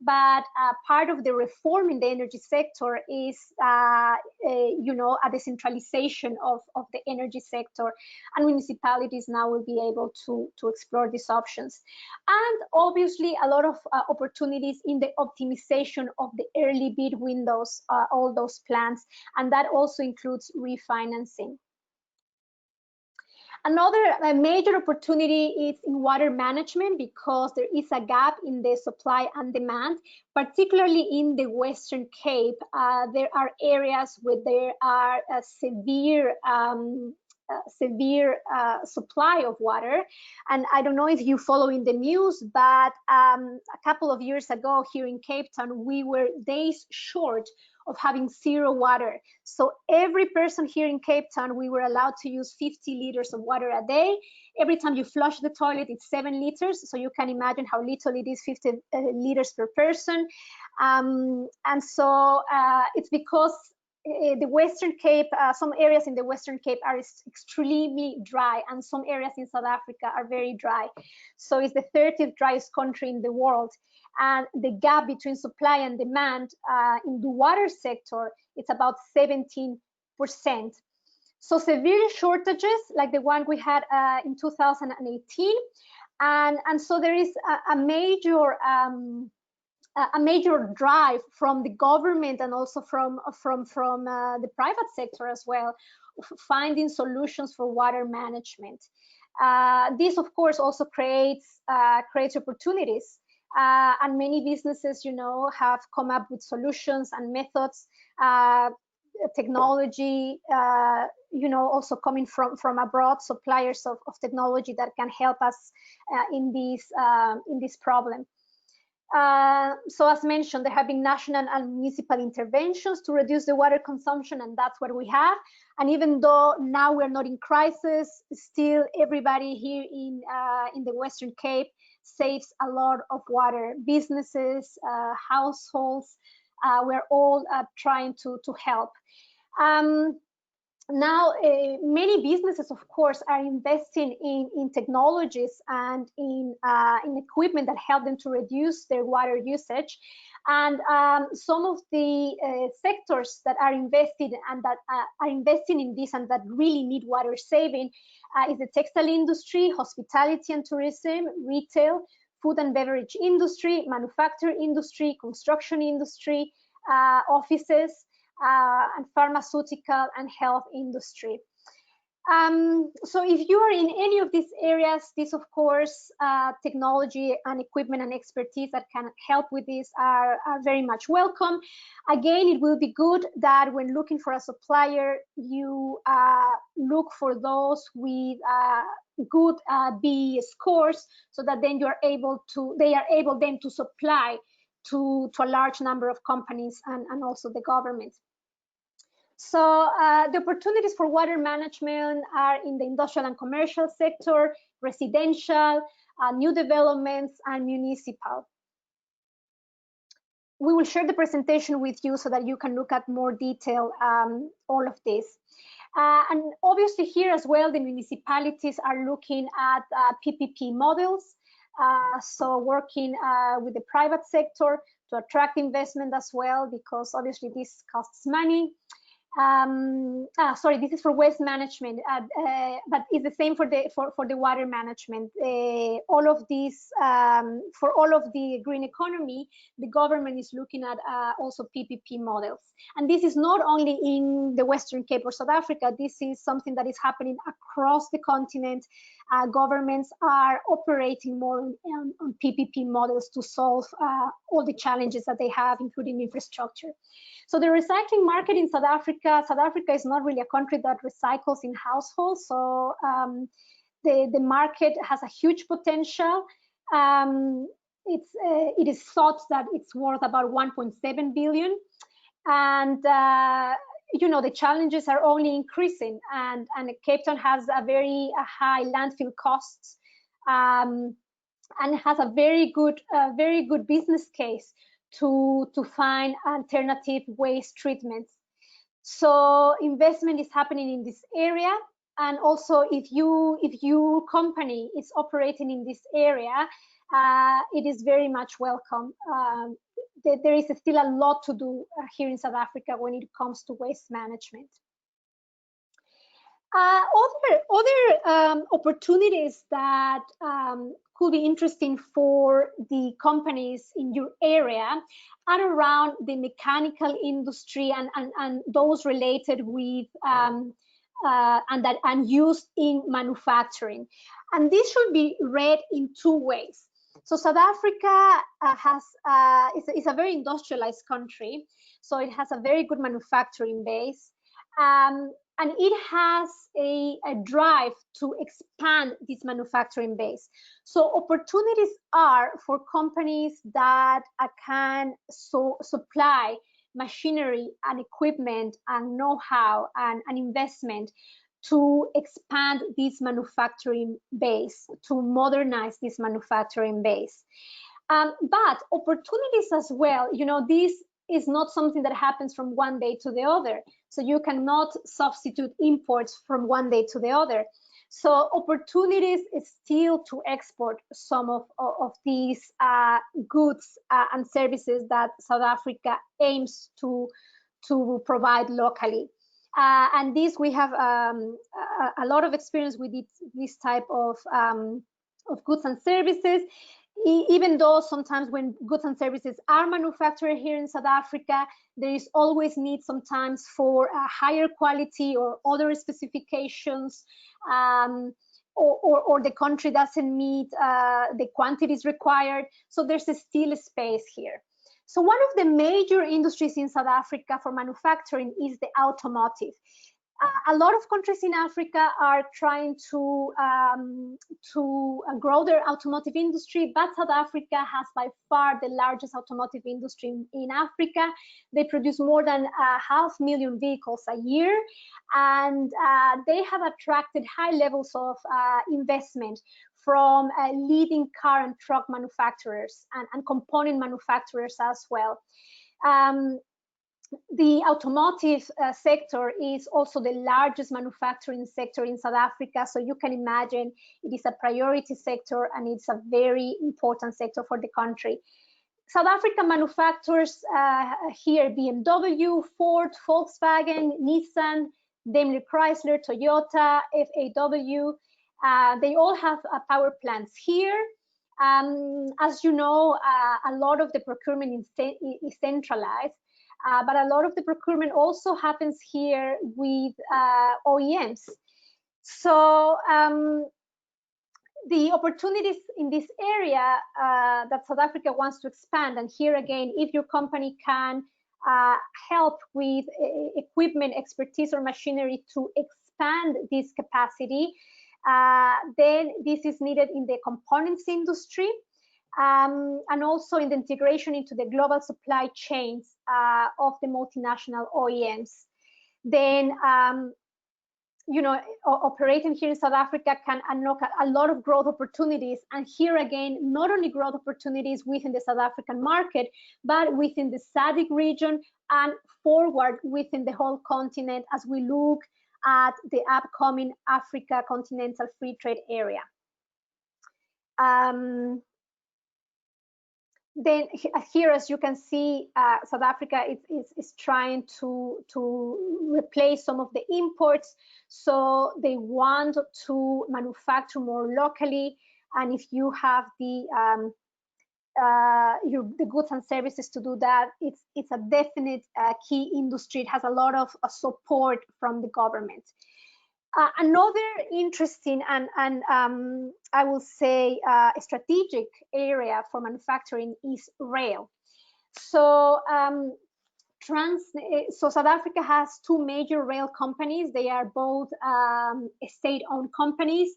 But part of the reform in the energy sector is, you know, a decentralization of the energy sector, and municipalities now will be able to explore these options. And obviously a lot of opportunities in the optimization of the early bid windows, all those plans, and that also includes refinancing. Another major opportunity is in water management, because there is a gap in the supply and demand, particularly in the Western Cape. There are areas where there are severe supply of water. And I don't know if you follow in the news, but a couple of years ago here in Cape Town, we were days short of having zero water. So every person here in Cape Town, we were allowed to use 50 liters of water a day. Every time you flush the toilet, it's 7 liters. So you can imagine how little it is, 50 liters per person. And so it's because the Western Cape, some areas in the Western Cape are extremely dry, and some areas in South Africa are very dry. So it's the 30th driest country in the world. And the gap between supply and demand in the water sector, it's about 17%. So severe shortages like the one we had in 2018. And so there is a major drive from the government and also from the private sector as well, finding solutions for water management. This, of course, also creates opportunities. And many businesses, you know, have come up with solutions and methods, technology, you know, also coming from abroad, suppliers of technology that can help us in this problem. So as mentioned, there have been national and municipal interventions to reduce the water consumption, and that's what we have. And even though now we're not in crisis, still everybody here in the Western Cape saves a lot of water. Businesses, households, we're all trying to help. Now, many businesses, of course, are investing in technologies and in equipment that help them to reduce their water usage. And some of the sectors that are invested and that are investing in this and that really need water saving is the textile industry, hospitality and tourism, retail, food and beverage industry, manufacturing industry, construction industry, offices, and pharmaceutical and health industry. So if you are in any of these areas, this, of course, technology and equipment and expertise that can help with this are very much welcome. Again, it will be good that when looking for a supplier, you look for those with good BE scores, so that then they are able then to supply to a large number of companies and also the government. So the opportunities for water management are in the industrial and commercial sector, residential, new developments, and municipal. We will share the presentation with you so that you can look at more detail all of this. And obviously here as well, the municipalities are looking at PPP models. So working with the private sector to attract investment as well, because obviously this costs money. Sorry, this is for waste management, but it's the same for the water management. All of these, for all of the green economy, the government is looking at also PPP models. And this is not only in the Western Cape or South Africa, this is something that is happening across the continent. Governments are operating more on PPP models to solve all the challenges that they have, including infrastructure. So the recycling market in South Africa is not really a country that recycles in households. So the market has a huge potential. It is thought that it's worth about 1.7 billion. And you know, the challenges are only increasing, and Cape Town has a very high landfill costs, and has a very good business case to find alternative waste treatments. So investment is happening in this area, and also if your company is operating in this area, it is very much welcome. There is still a lot to do here in South Africa when it comes to waste management. Other opportunities that could be interesting for the companies in your area are around the mechanical industry and those related with and used in manufacturing. And this should be read in two ways. So South Africa is a very industrialized country, so it has a very good manufacturing base, and it has a drive to expand this manufacturing base. So opportunities are for companies that can supply machinery and equipment and know-how and investment to expand this manufacturing base, to modernize this manufacturing base. But opportunities as well, you know, this is not something that happens from one day to the other. So you cannot substitute imports from one day to the other. So opportunities is still to export some of these goods and services that South Africa aims to provide locally. And this, we have a lot of experience with this type of goods and services. Even though sometimes when goods and services are manufactured here in South Africa, there is always need sometimes for a higher quality or other specifications, or the country doesn't meet the quantities required. So there's still a space here. So one of the major industries in South Africa for manufacturing is the automotive. A lot of countries in Africa are trying to grow their automotive industry, but South Africa has by far the largest automotive industry in Africa. They produce more than 500,000 vehicles a year, and they have attracted high levels of investment from leading car and truck manufacturers and component manufacturers as well. The automotive sector is also the largest manufacturing sector in South Africa, so you can imagine it is a priority sector and it's a very important sector for the country. South Africa manufactures here BMW, Ford, Volkswagen, Nissan, Daimler Chrysler, Toyota, FAW. They all have power plants here. As you know, a lot of the procurement is centralized. But a lot of the procurement also happens here with OEMs. So the opportunities in this area that South Africa wants to expand, and here again, if your company can help with equipment, expertise, or machinery to expand this capacity, then this is needed in the components industry. And also in the integration into the global supply chains of the multinational OEMs. Then, you know, operating here in South Africa can unlock a lot of growth opportunities. And here again, not only growth opportunities within the South African market, but within the SADC region and forward within the whole continent as we look at the upcoming Africa Continental Free Trade Area. Then here, as you can see, South Africa is trying to replace some of the imports. So they want to manufacture more locally. And if you have the goods and services to do that, it's a definite key industry. It has a lot of support from the government. Another interesting and I will say a strategic area for manufacturing is rail. So South Africa has two major rail companies. They are both state-owned companies.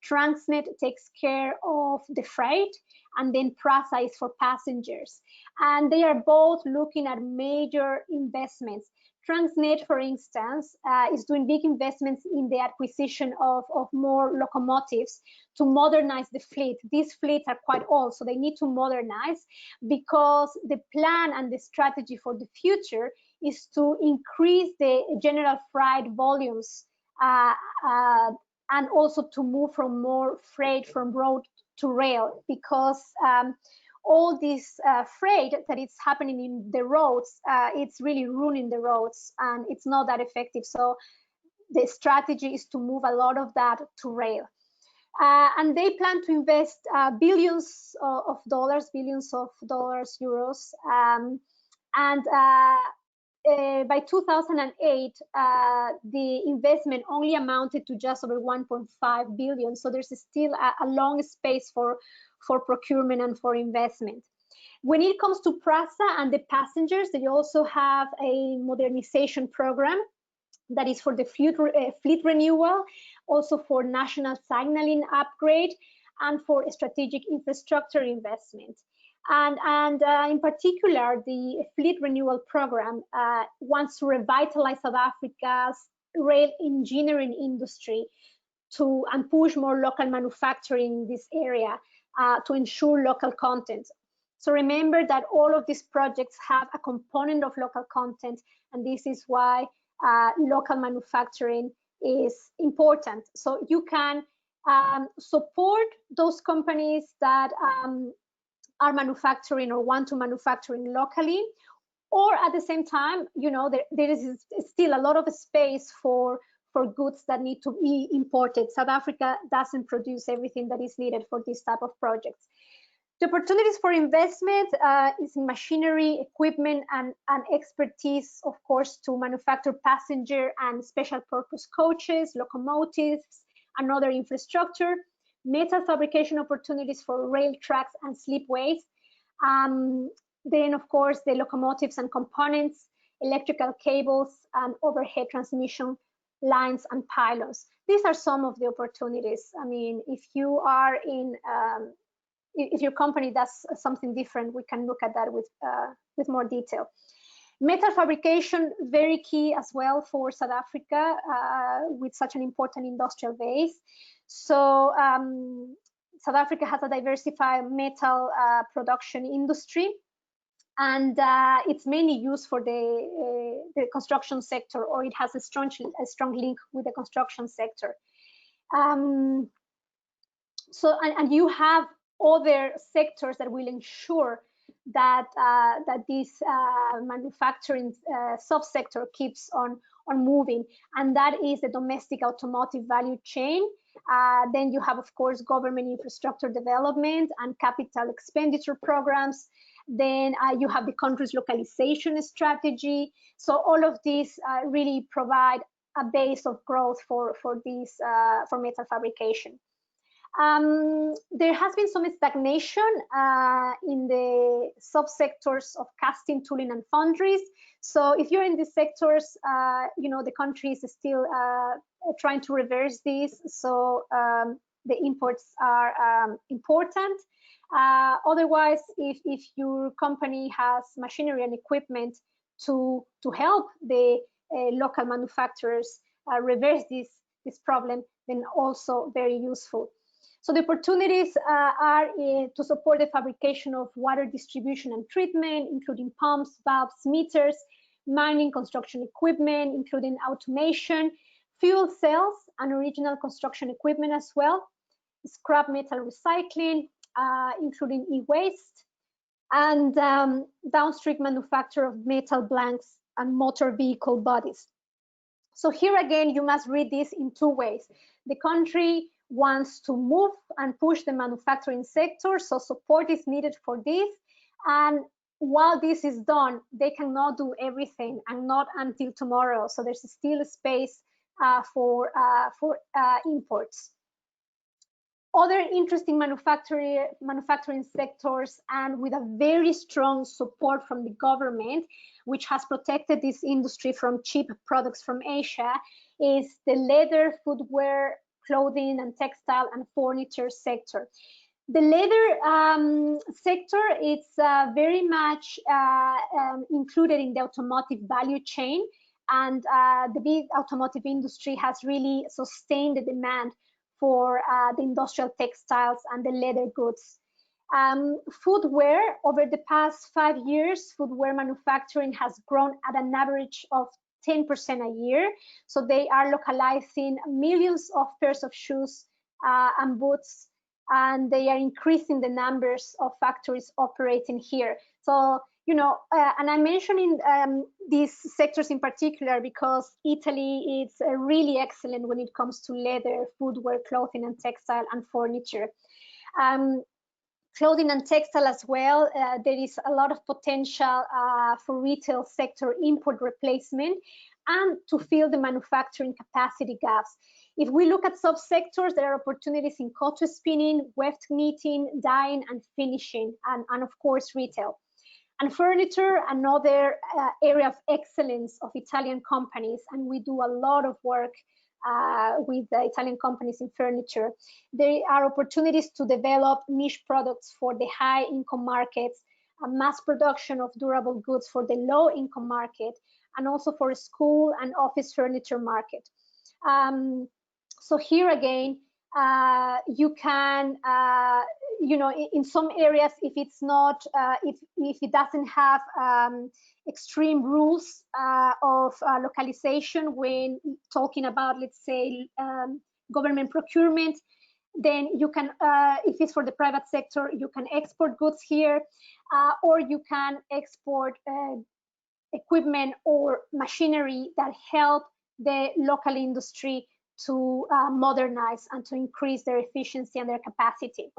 Transnet takes care of the freight, and then Prasa is for passengers. And they are both looking at major investments. Transnet, for instance, is doing big investments in the acquisition of more locomotives to modernize the fleet. These fleets are quite old, so they need to modernize, because the plan and the strategy for the future is to increase the general freight volumes and also to move from more freight from road to rail, because all this freight that is happening in the roads, it's really ruining the roads, and it's not that effective. So the strategy is to move a lot of that to rail. And they plan to invest billions of dollars, euros, and by 2008, the investment only amounted to just over 1.5 billion. So there's still a long space for procurement and for investment. When it comes to PRASA and the passengers, they also have a modernization program that is for the fleet renewal, also for national signaling upgrade, and for strategic infrastructure investment. And in particular, the fleet renewal program wants to revitalize South Africa's rail engineering industry and push more local manufacturing in this area to ensure local content. So remember that all of these projects have a component of local content, and this is why local manufacturing is important. So you can support those companies that are manufacturing or want to manufacturing locally, or at the same time, you know, there is still a lot of space for goods that need to be imported. South Africa doesn't produce everything that is needed for this type of projects. The opportunities for investment is in machinery, equipment, and expertise, of course, to manufacture passenger and special purpose coaches, locomotives, and other infrastructure. Metal fabrication opportunities for rail tracks and slipways. Then, of course, the locomotives and components, electrical cables, and overhead transmission lines and pylons. These are some of the opportunities. I mean, if you are in, if your company does something different, we can look at that with more detail. Metal fabrication, very key as well for South Africa with such an important industrial base. So South Africa has a diversified metal production industry, and it's mainly used for the construction sector, or it has a strong link with the construction sector. So and you have other sectors that will ensure that this manufacturing subsector keeps on moving, and that is the domestic automotive value chain. Then you have, of course, government infrastructure development and capital expenditure programs. Then you have the country's localization strategy. So all of these really provide a base of growth for metal fabrication. There has been some stagnation in the subsectors of casting, tooling, and foundries. So if you're in these sectors, you know, the country is still trying to reverse this. So the imports are important. Otherwise, if your company has machinery and equipment to help the local manufacturers reverse this problem, then also very useful. So the opportunities are to support the fabrication of water distribution and treatment, including pumps, valves, meters, mining, construction equipment, including automation, fuel cells, and original construction equipment as well, scrap metal recycling, including e-waste, and downstream manufacture of metal blanks and motor vehicle bodies. So here again, you must read this in two ways. The country wants to move and push the manufacturing sector, so support is needed for this. And while this is done, they cannot do everything, and not until tomorrow. So there's still a space for imports. Other interesting manufacturing sectors, and with a very strong support from the government, which has protected this industry from cheap products from Asia, is the leather, footwear, clothing, and textile and furniture sector. The leather sector is very much included in the automotive value chain, and the big automotive industry has really sustained the demand for the industrial textiles and the leather goods. Footwear, over the past 5 years, footwear manufacturing has grown at an average of 10% a year. So they are localizing millions of pairs of shoes and boots, and they are increasing the numbers of factories operating here. So, you know, and I'm mentioning these sectors in particular because Italy is really excellent when it comes to leather, footwear, clothing and textile and furniture. Clothing and textile as well, there is a lot of potential for retail sector import replacement and to fill the manufacturing capacity gaps. If we look at subsectors, there are opportunities in cotton spinning, weft knitting, dyeing and finishing, and of course retail. And furniture, another area of excellence of Italian companies, and we do a lot of work with the Italian companies in furniture. There are opportunities to develop niche products for the high income markets, mass production of durable goods for the low income market, and also for school and office furniture market. So here again, you can, you know, in some areas, if it's not, if it doesn't have extreme rules of localization when talking about, let's say, government procurement, then you can, if it's for the private sector, you can export goods here, or you can export equipment or machinery that help the local industry to modernize and to increase their efficiency and their capacity.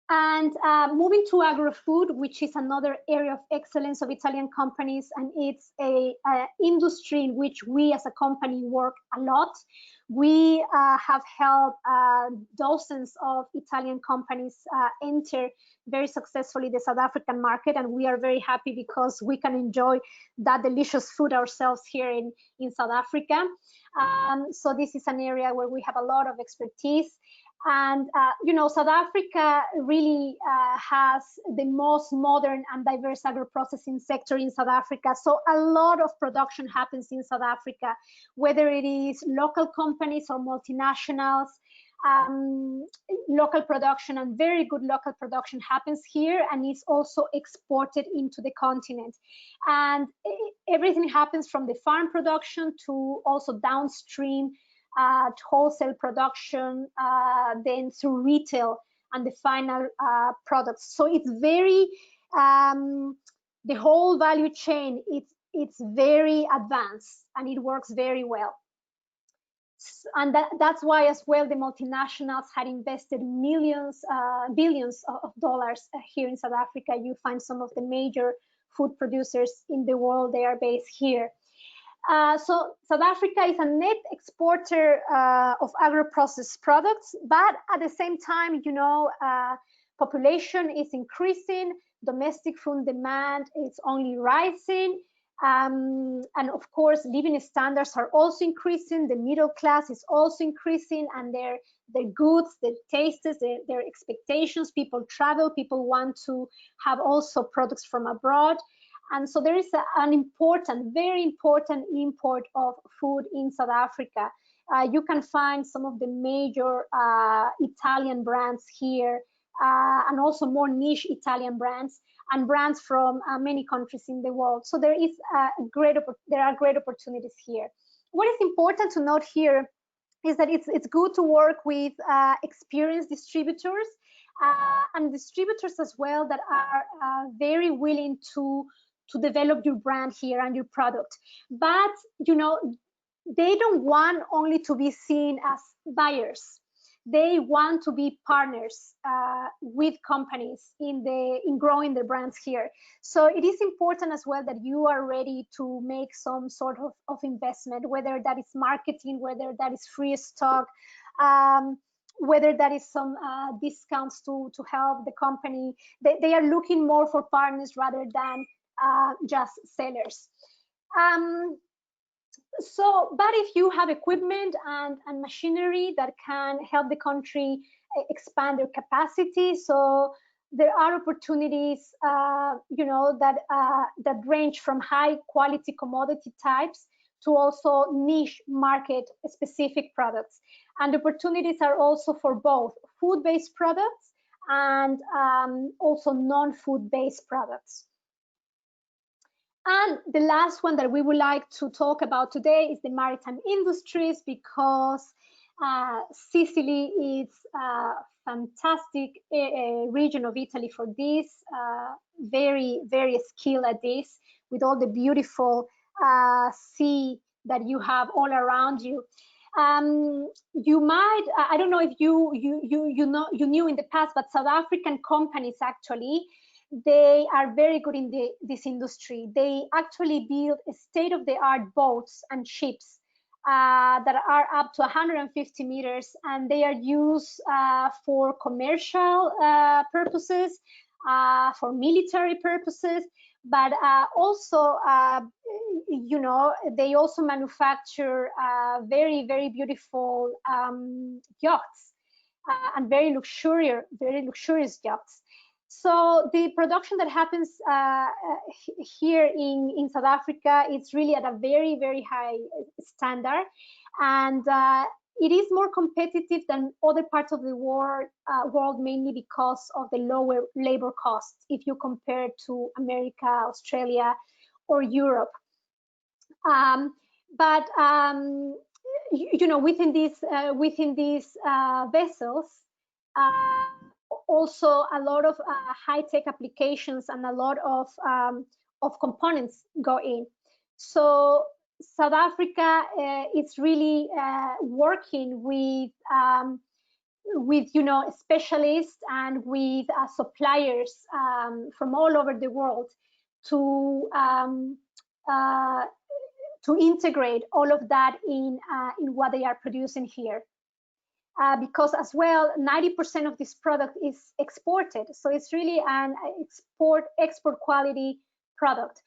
And moving to agro-food, which is another area of excellence of Italian companies, and it's a industry in which we as a company work a lot. We have helped dozens of Italian companies enter very successfully the South African market, and we are very happy because we can enjoy that delicious food ourselves here in South Africa. So this is an area where we have a lot of expertise. And, you know, South Africa really has the most modern and diverse agro-processing sector in South Africa. So a lot of production happens in South Africa, whether it is local companies or multinationals. Local production and very good local production happens here, and is also exported into the continent. And everything happens from the farm production to also downstream wholesale production, then through retail and the final products. So it's very, the whole value chain, it's very advanced and it works very well. And that's why as well the multinationals had invested millions, billions of dollars here in South Africa. You find some of the major food producers in the world, they are based here. So South Africa is a net exporter of agro-processed products, but at the same time, you know, population is increasing, domestic food demand is only rising, and of course, living standards are also increasing, the middle class is also increasing, and their goods, their tastes, their expectations, people travel, people want to have also products from abroad. And so there is an important, very important import of food in South Africa. You can find some of the major Italian brands here, and also more niche Italian brands and brands from many countries in the world. So there are great opportunities here. What is important to note here is that it's good to work with experienced distributors and distributors as well that are very willing to develop your brand here and your product. But, you know, they don't want only to be seen as buyers. They want to be partners with companies in growing their brands here. So it is important as well that you are ready to make some sort of investment, whether that is marketing, whether that is free stock, whether that is some discounts to help the company. They are looking more for partners rather than just sellers. But if you have equipment and machinery that can help the country expand their capacity, so there are opportunities, you know, that range from high quality commodity types to also niche market specific products. And opportunities are also for both food-based products and also non-food-based products. And the last one that we would like to talk about today is the maritime industries, because Sicily is a fantastic region of Italy for this, very, very skilled at this, with all the beautiful sea that you have all around you. You might, I don't know if you knew in the past, but South African companies actually, they are very good in this industry. They actually build state-of-the-art boats and ships that are up to 150 meters, and they are used for commercial purposes, for military purposes, but also, you know, they also manufacture very, very beautiful yachts and very luxurious yachts. So the production that happens here in South Africa is really at a very, very high standard, and it is more competitive than other parts of the world, mainly because of the lower labor costs if you compare to America, Australia, or Europe. But you know, within these vessels, also a lot of high-tech applications and a lot of components go in. So South Africa is really working with you know, specialists and with suppliers from all over the world to integrate all of that in what they are producing here. Because as well, 90% of this product is exported. So it's really an export quality product.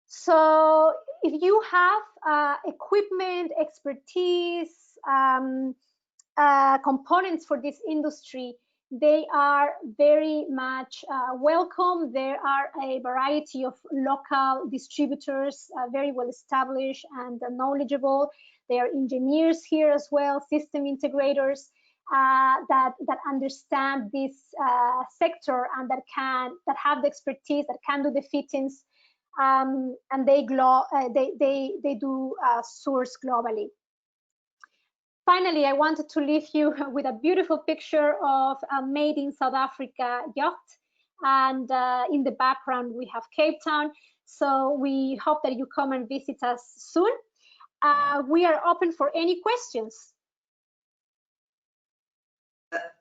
So if you have equipment, expertise, components for this industry, they are very much welcome. There are a variety of local distributors, very well established and knowledgeable. There are engineers here as well, system integrators that understand this sector and that have the expertise, that can do the fittings, and they do source globally. Finally, I wanted to leave you with a beautiful picture of a made in South Africa yacht, and in the background we have Cape Town. So we hope that you come and visit us soon. We are open for any questions.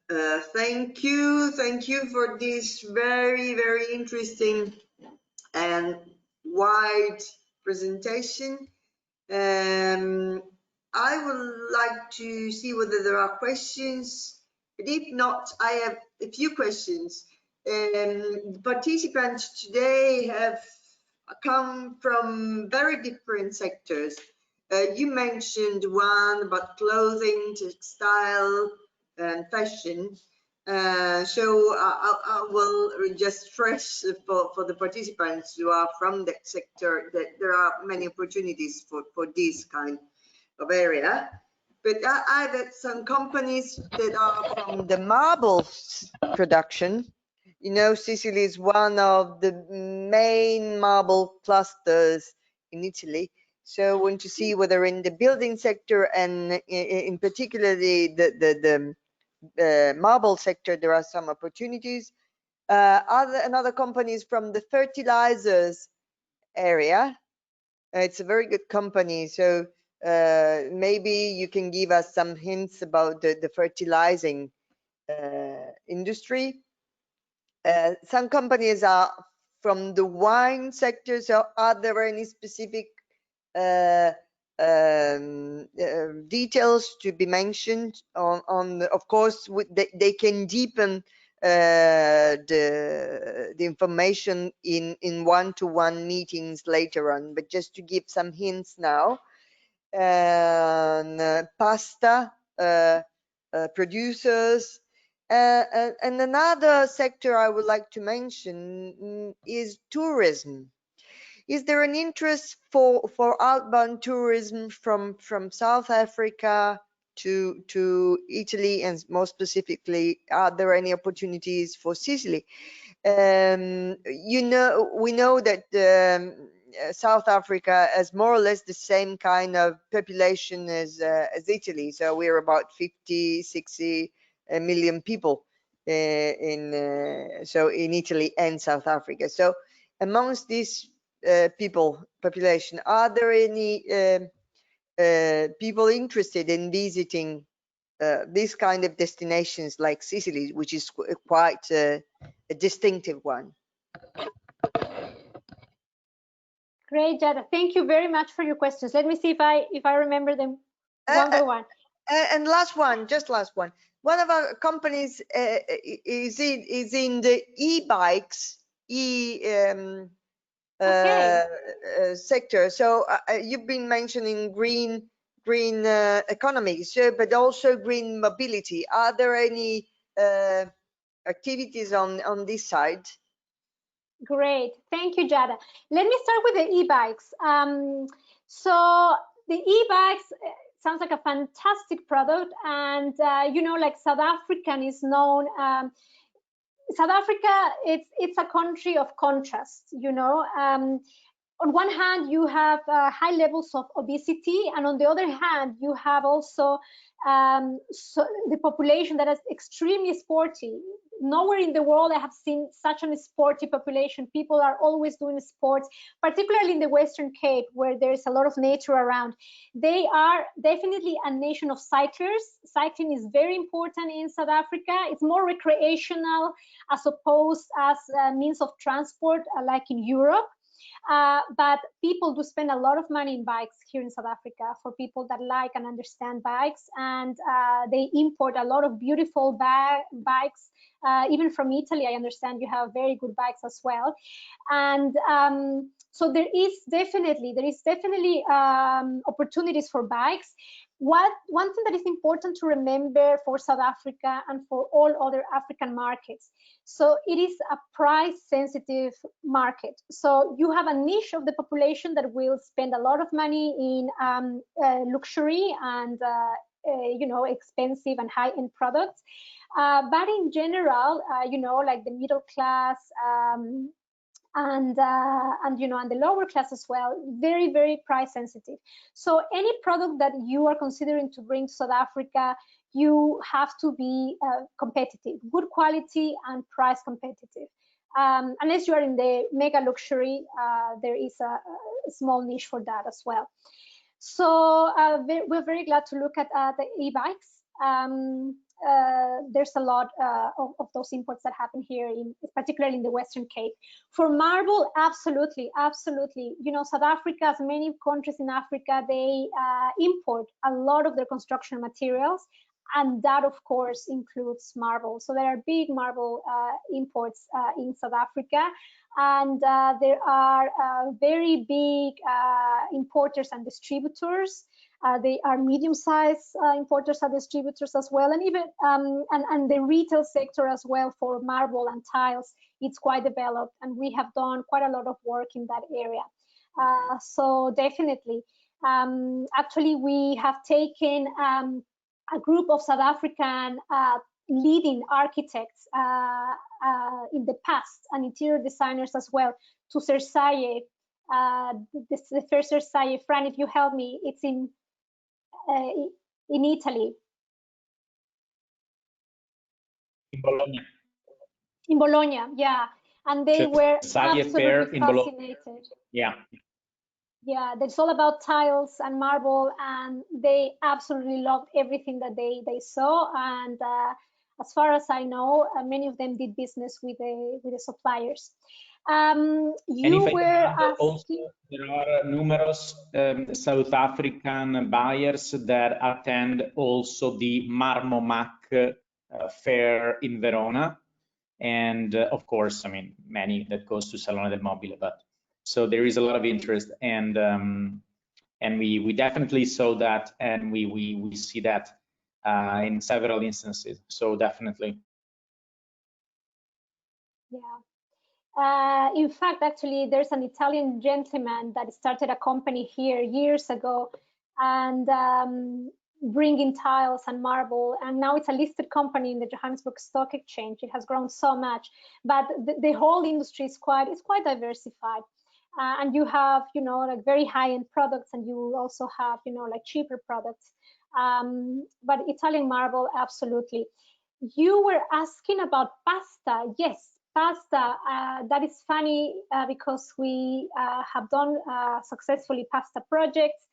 Thank you for this very, very interesting and wide presentation. I would like to see whether there are questions, but if not, I have a few questions. The participants today have come from very different sectors. You mentioned one about clothing, textile, and fashion. So I will just stress for the participants who are from that sector that there are many opportunities for this kind of area. But I've had some companies that are from the marble production. You know, Sicily is one of the main marble clusters in Italy. So I want to see whether in the building sector and in particular the marble sector there are some opportunities. Another company is from the fertilizers area. It's a very good company. So maybe you can give us some hints about the fertilizing industry. Some companies are from the wine sector. So are there any specific details to be mentioned on of course they can deepen the information in one-to-one meetings later on, but just to give some hints now. Pasta producers, and another sector I would like to mention is tourism. is there an interest for outbound tourism from South Africa to Italy, and more specifically, are there any opportunities for Sicily? We know that South Africa has more or less the same kind of population as Italy, so we're about 50-60 million people in Italy and South Africa. So amongst these population, are there any people interested in visiting this kind of destinations like Sicily, which is quite a distinctive one? Great, Jada. Thank you very much for your questions. Let me see if I remember them one by one. And last one, just last one. One of our companies is in the e-bikes, sector. So you've been mentioning green economy, but also green mobility. Are there any activities on this side? Great, thank you, Jada. Let me start with the e-bikes. So the e-bikes sounds like a fantastic product, and like South African is known. South Africa, it's a country of contrasts. On one hand, you have high levels of obesity, and on the other hand, you have also the population that is extremely sporty. Nowhere in the world I have seen such a sporty population. People are always doing sports, particularly in the Western Cape, where there is a lot of nature around. They are definitely a nation of cyclers. Cycling is very important in South Africa. It's more recreational as opposed as a means of transport like in Europe. But people do spend a lot of money in bikes here in South Africa for people that like and understand bikes, and they import a lot of beautiful bikes, even from Italy. I understand you have very good bikes as well, and so there is definitely opportunities for bikes. One thing that is important to remember for South Africa and for all other African markets, so it is a price-sensitive market. So you have a niche of the population that will spend a lot of money in luxury and expensive and high-end products, but in general, like the middle class. And the lower class as well, very, very price sensitive. So any product that you are considering to bring to South Africa, you have to be competitive, good quality and price competitive. Unless you are in the mega luxury, there is a small niche for that as well. So we're very glad to look at the e-bikes. There's a lot of those imports that happen here, particularly in the Western Cape. For marble, absolutely. South Africa, as many countries in Africa, they import a lot of their construction materials, and that, of course, includes marble. So there are big marble imports in South Africa, and there are very big importers and distributors. They are medium-sized importers and distributors as well, and even and the retail sector as well for marble and tiles. It's quite developed, and we have done quite a lot of work in that area. So definitely, actually, we have taken a group of South African leading architects in the past and interior designers as well to SERIE. The first SERIE, Fran, if you help me, it's in Italy. In Bologna, yeah. And they were absolutely fascinated. Yeah. Yeah, it's all about tiles and marble, and they absolutely loved everything that they saw. And as far as I know, many of them did business with the suppliers. You were asking. There are numerous South African buyers that attend also the Marmomac fair in Verona, and of course, I mean, many that goes to Salone del Mobile. But so there is a lot of interest, and we definitely saw that, and we see that in several instances. So definitely. Yeah. In fact, actually, there's an Italian gentleman that started a company here years ago, and bringing tiles and marble, and now it's a listed company in the Johannesburg Stock Exchange. It has grown so much, but the whole industry is quite diversified, and you have, you know, like very high-end products, and you also have, you know, like cheaper products. But Italian marble, absolutely. You were asking about pasta. Yes, pasta. That is funny because we have done successfully pasta projects.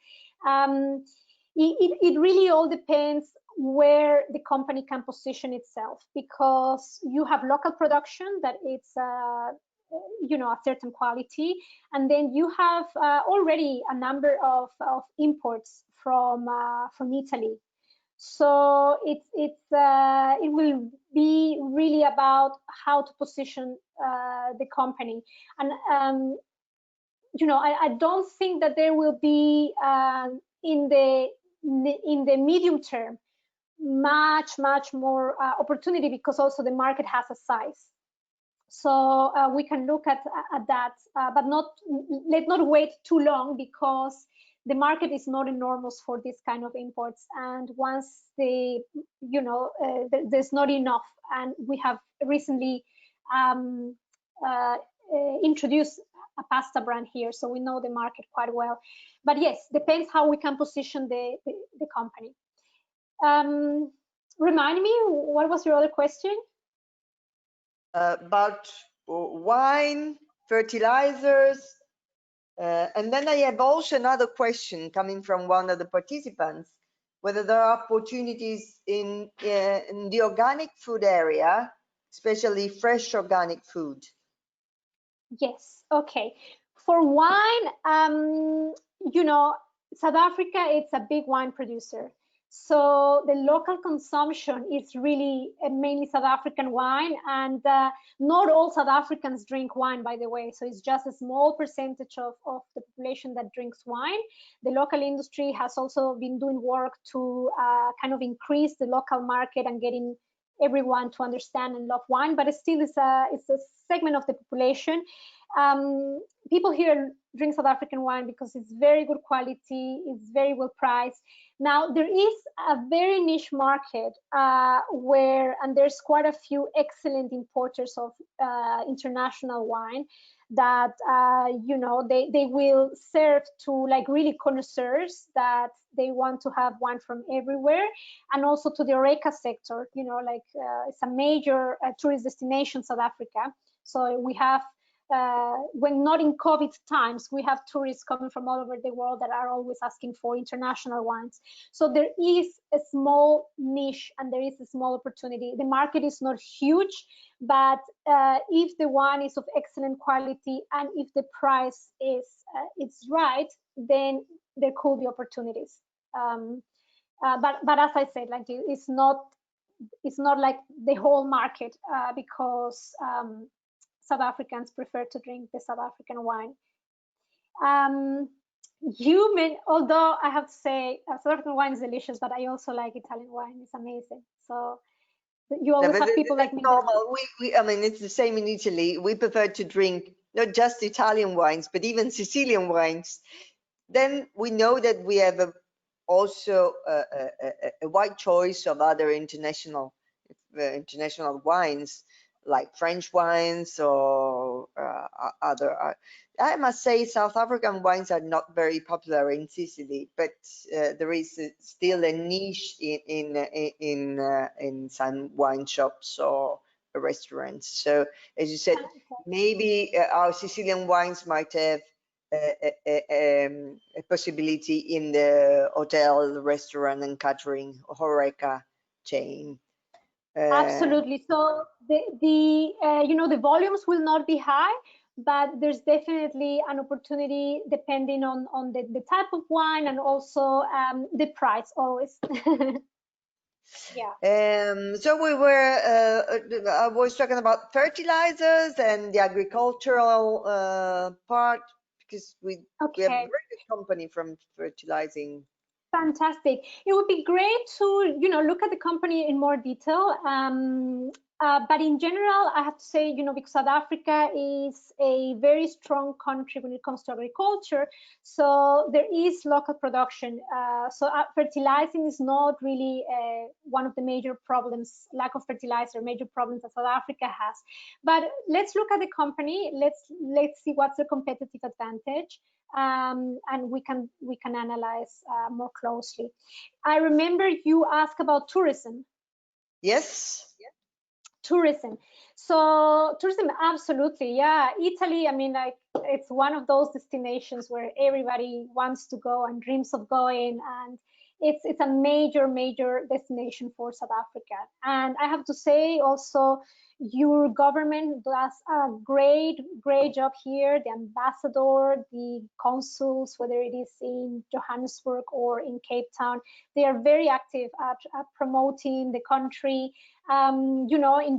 It really all depends where the company can position itself, because you have local production that it's you know, a certain quality, and then you have already a number of imports from Italy. So it will be really about how to position the company, and you know, I don't think that there will be in the medium term much more opportunity, because also the market has a size. So we can look at that, but let's not wait too long, because the market is not enormous for this kind of imports. And once the, you know, there's not enough, and we have recently introduced a pasta brand here, so we know the market quite well. But yes, depends how we can position the company. Remind me, what was your other question? About wine, fertilizers, and then I have also another question coming from one of the participants, whether there are opportunities in the organic food area, especially fresh organic food. Yes, okay. For wine, you know, South Africa, it's a big wine producer. So the local consumption is really mainly South African wine, and not all South Africans drink wine, by the way. So it's just a small percentage of the population that drinks wine. The local industry has also been doing work to kind of increase the local market and getting everyone to understand and love wine, but it still is a segment of the population. People here drink South African wine because it's very good quality, it's very well priced. Now there is a very niche market and there's quite a few excellent importers of international wine that you know, they will serve to like really connoisseurs that they want to have wine from everywhere, and also to the HoReCa sector. You know, like it's a major tourist destination, South Africa. So we have when not in COVID times, we have tourists coming from all over the world that are always asking for international wines. So there is a small niche and there is a small opportunity. The market is not huge, but if the wine is of excellent quality and if the price is it's right, then there could be opportunities. But as I said, like it's not like the whole market because South Africans prefer to drink the South African wine. Although I have to say, South African wine is delicious, but I also like Italian wine. It's amazing. So you always have people like me. Normal. I mean, it's the same in Italy. We prefer to drink not just Italian wines, but even Sicilian wines. Then we know that we have also a wide choice of other international wines, like French wines or other. I must say South African wines are not very popular in Sicily, but there is still a niche in some wine shops or restaurants. So as you said, maybe our Sicilian wines might have a possibility in the hotel, restaurant and catering HoReCa chain. Absolutely. So the you know, the volumes will not be high, but there's definitely an opportunity depending on the type of wine and also the price always. Yeah. So we were I was talking about fertilizers and the agricultural part, because we have a very good company from fertilizing. Fantastic. It would be great to, you know, look at the company in more detail. But in general, I have to say, because South Africa is a very strong country when it comes to agriculture, so there is local production. So fertilizing is not really one of the major problems, lack of fertilizer, major problems that South Africa has. But let's look at the company. Let's see what's the competitive advantage. And we can analyze more closely. I remember you asked about tourism. Yes. Tourism. So tourism, absolutely, yeah. Italy, I mean, like, it's one of those destinations where everybody wants to go and dreams of going, and it's a major destination for South Africa. And I have to say also, your government does a great job here. The ambassador, the consuls, whether it is in Johannesburg or in Cape Town, they are very active at promoting the country. In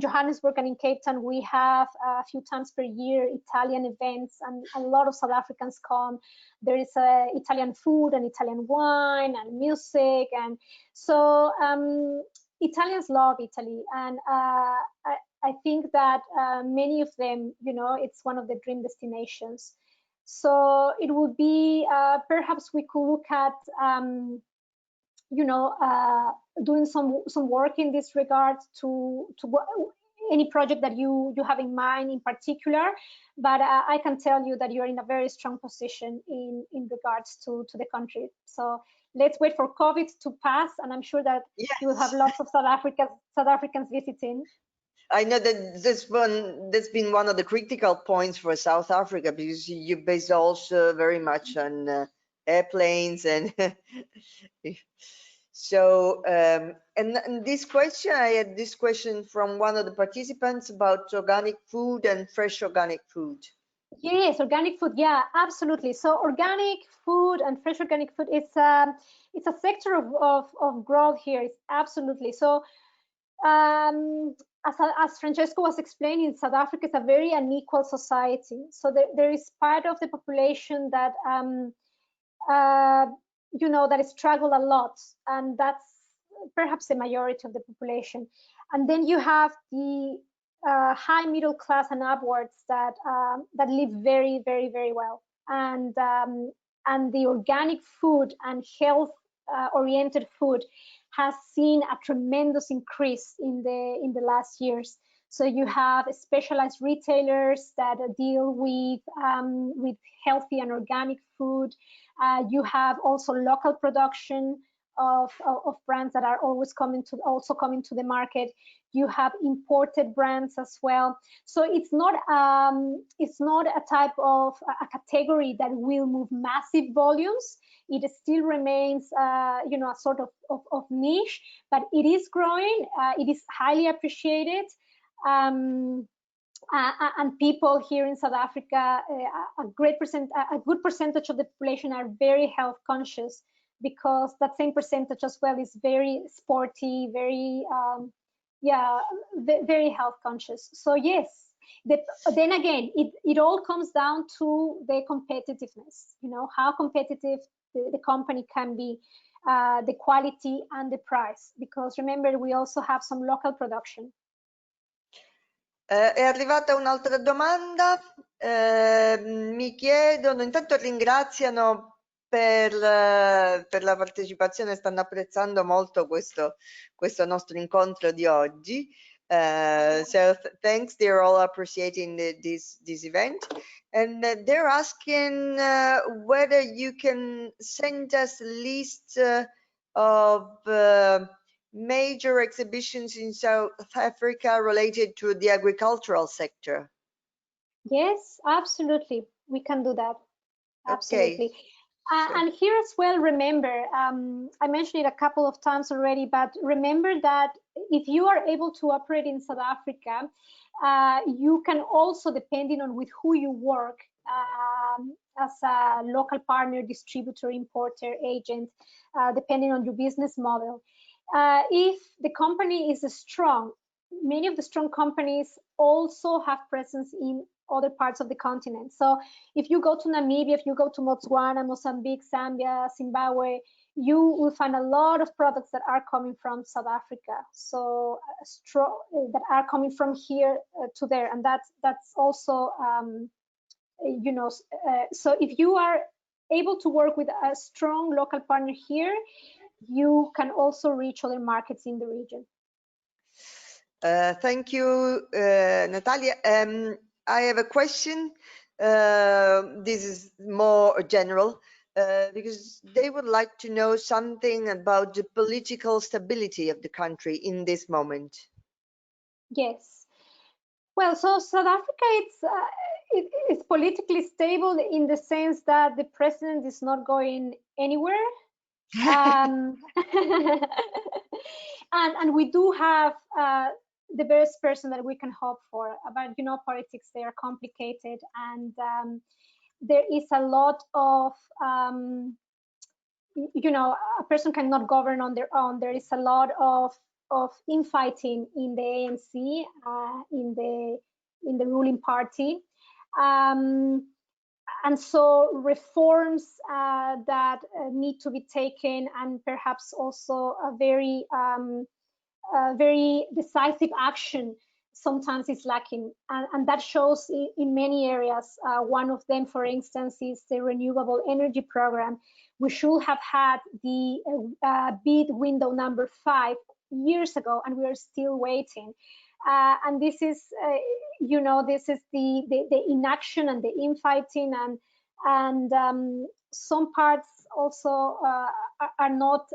Johannesburg and in Cape Town, we have a few times per year Italian events, and a lot of South Africans come. There is Italian food and Italian wine and music, and so Italians love Italy, and I think that many of them, it's one of the dream destinations. So it would be perhaps we could look at doing some work in this regard to any project that you have in mind in particular. But I can tell you that you're in a very strong position in regards to the country. So let's wait for COVID to pass, and I'm sure that you will have lots of South Africans visiting. I know that that's been one of the critical points for South Africa, because you base also very much on airplanes and so and this question, I had this question from one of the participants about organic food and fresh organic food. Yes, organic food, yeah, absolutely. So organic food and fresh organic food, it's a sector of growth here. It's absolutely so. As Francesco was explaining, South Africa is a very unequal society. So there is part of the population that that struggle a lot, and that's perhaps the majority of the population. And then you have the high middle class and upwards that live very well, and the organic food and health oriented food has seen a tremendous increase in the last years. So you have specialized retailers that deal with healthy and organic food. You have also local production of brands that are always coming to the market. You have imported brands as well. So it's not a type of a category that will move massive volumes. It still remains a sort of niche, but it is growing. It is highly appreciated. And people here in South Africa, a good percentage of the population are very health conscious, because that same percentage as well is very sporty, very very health conscious. So yes, then again, it all comes down to the competitiveness. How competitive the company can be, the quality and the price, because remember, we also have some local production. È arrivata un'altra domanda, mi chiedono, intanto ringraziano per la partecipazione, stanno apprezzando molto questo nostro incontro di oggi. So thanks, they're all appreciating this event, and they're asking whether you can send us a list of major exhibitions in South Africa related to the agricultural sector. Yes, absolutely, we can do that. Absolutely. Okay. And here as well, remember, I mentioned it a couple of times already, but remember that if you are able to operate in South Africa, you can also, depending on with who you work, as a local partner, distributor, importer, agent, depending on your business model. If the company is strong, many of the strong companies also have presence in other parts of the continent. So if you go to Namibia, if you go to Botswana, Mozambique, Zambia, Zimbabwe, you will find a lot of products that are coming from South Africa, so that are coming from here to there, and that's also you know, so if you are able to work with a strong local partner here, you can also reach other markets in the region. Thank you, Natalia. I have a question. This is more general, because they would like to know something about the political stability of the country in this moment. Yes. Well, so South Africa, it's politically stable in the sense that the president is not going anywhere. And we do have the best person that we can hope for. But you know, politics, they are complicated, and there is a lot of you know, a person cannot govern on their own. There is a lot of infighting in the ANC, in the ruling party, and so reforms that need to be taken, and perhaps also a very decisive action sometimes is lacking, and that shows in many areas. One of them, for instance, is the Renewable Energy program. We should have had the bid window number 5 years ago, and we are still waiting. And this is, you know, this is the inaction and the infighting, and some parts also are not.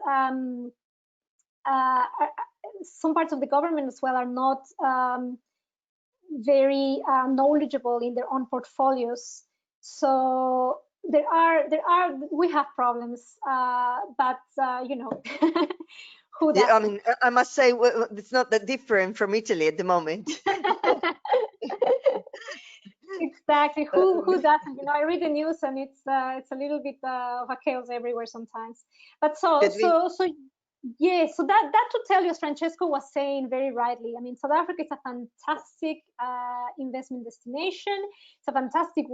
Some parts of the government as well are not very knowledgeable in their own portfolios. So we have problems, but you know. Yeah, I mean, I must say, well, it's not that different from Italy at the moment. Exactly. Who doesn't? You know, I read the news, and it's a little bit of a chaos everywhere sometimes. But yeah, so that to tell you, as Francesco was saying very rightly, I mean, South Africa is a fantastic investment destination. It's a fantastic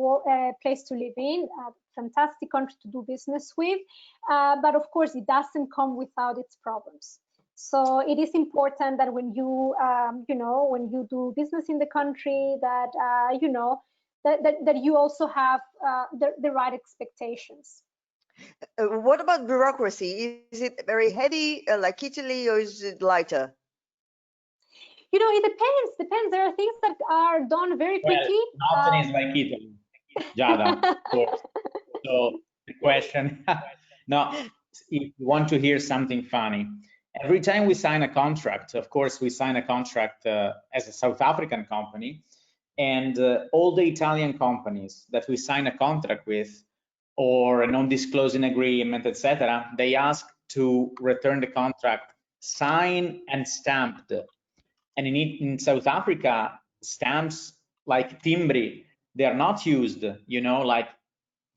place to live in, a fantastic country to do business with. But of course, it doesn't come without its problems. So it is important that when you, you know, when you do business in the country, that you know, that you also have the right expectations. What about bureaucracy? Is it very heavy like Italy, or is it lighter? You know, it depends. There are things that are done very quickly. Well, nothing is like Italy, Giada, of course. So the question, no, if you want to hear something funny, every time we sign a contract, of course, we sign a contract as a South African company, and all the Italian companies that we sign a contract with, or a non-disclosing agreement, etc., they ask to return the contract signed and stamped. And in South Africa, stamps like timbri, they are not used, you know, like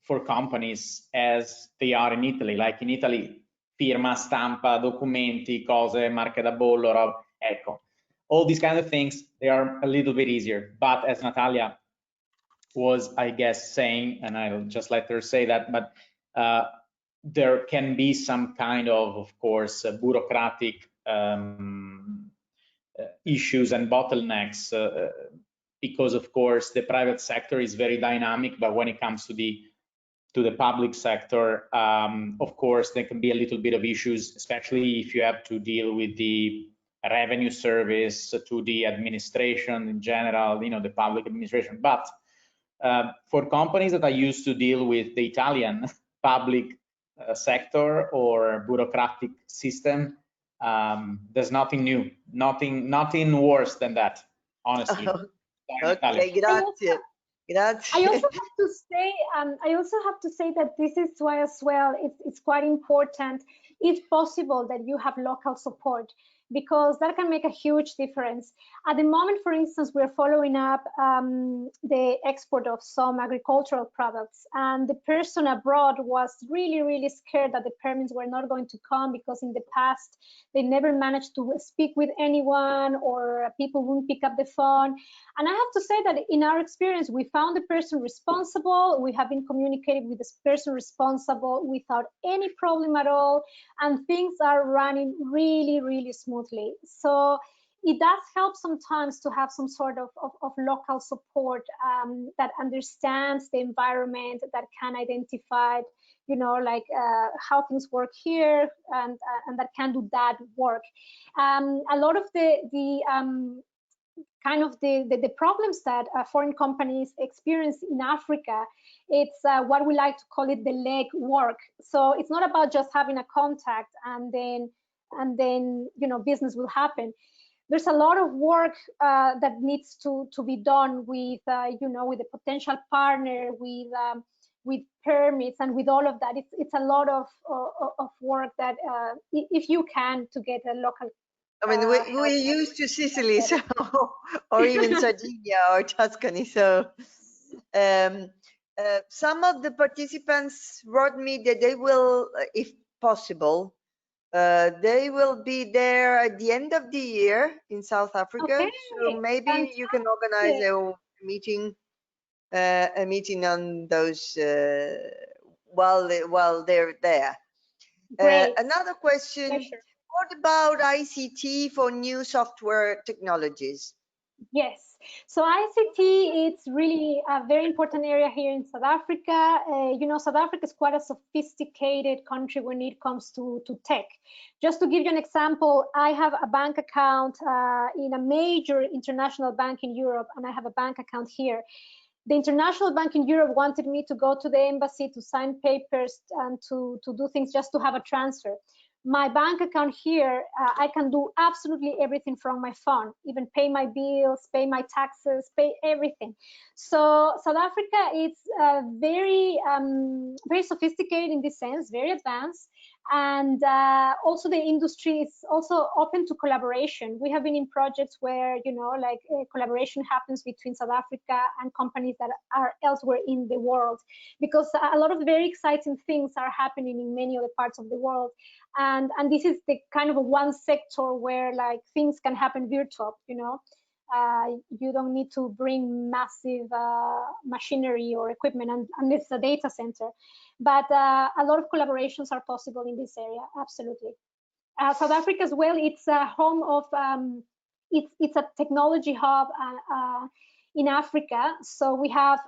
for companies as they are in Italy. Like in Italy, firma, stampa, documenti, cose, marche da bollo, ecco. All these kind of things, they are a little bit easier. But as Natalia was, I guess, saying, and I'll just let her say that, but there can be some kind of course, bureaucratic issues and bottlenecks because, of course, the private sector is very dynamic, but when it comes to the public sector, of course, there can be a little bit of issues, especially if you have to deal with the revenue service, to the administration in general, you know, the public administration. But for companies that are used to deal with the Italian public sector or bureaucratic system, there's nothing new, nothing worse than that, honestly. Okay, grazie. Grazie. I also have to say that this is why as well it's quite important, if possible, that you have local support, because that can make a huge difference. At the moment, for instance, we're following up the export of some agricultural products, and the person abroad was really, really scared that the permits were not going to come because in the past they never managed to speak with anyone, or people wouldn't pick up the phone. And I have to say that in our experience, we found the person responsible. We have been communicating with this person responsible without any problem at all, and things are running really, really smoothly. So it does help sometimes to have some sort of local support that understands the environment, that can identify, you know, like how things work here, and that can do that work. A lot of the problems that foreign companies experience in Africa, it's what we like to call it the leg work. So it's not about just having a contact and then you know, business will happen. There's a lot of work that needs to be done with you know, with a potential partner, with permits, and with all of that. It's a lot of work that if you can, to get a local. I mean, we're used to Sicily, so, or even Sardinia or Tuscany. So some of the participants wrote me that they will, if possible, they will be there at the end of the year in South Africa. Okay, so maybe fantastic. You can organize a meeting on those while they're there. Another question. Pleasure. What about ICT for new software technologies? Yes, so ICT, it's really a very important area here in South Africa. You know, South Africa is quite a sophisticated country when it comes to tech. Just to give you an example, I have a bank account in a major international bank in Europe, and I have a bank account here. The international bank in Europe wanted me to go to the embassy to sign papers and to do things just to have a transfer. My bank account here, I can do absolutely everything from my phone, even pay my bills, pay my taxes, pay everything. So South Africa is very sophisticated in this sense, very advanced. And also the industry is also open to collaboration. We have been in projects where, you know, like collaboration happens between South Africa and companies that are elsewhere in the world, because a lot of very exciting things are happening in many other parts of the world. And this is the kind of one sector where like things can happen virtual, you know. You don't need to bring massive machinery or equipment unless it's a data center. But a lot of collaborations are possible in this area, absolutely. South Africa as well, it's a home of, it's a technology hub in Africa. So we have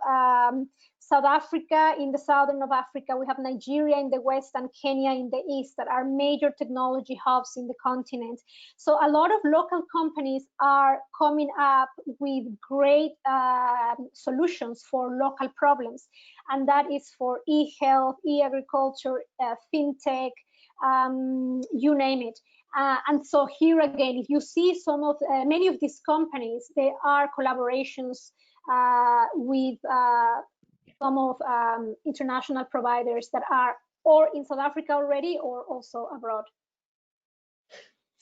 South Africa in the southern of Africa, we have Nigeria in the west and Kenya in the east that are major technology hubs in the continent. So a lot of local companies are coming up with great solutions for local problems. And that is for e-health, e-agriculture, fintech, you name it. And so here again, if you see some of many of these companies, they are collaborations with some of international providers that are or in South Africa already or also abroad.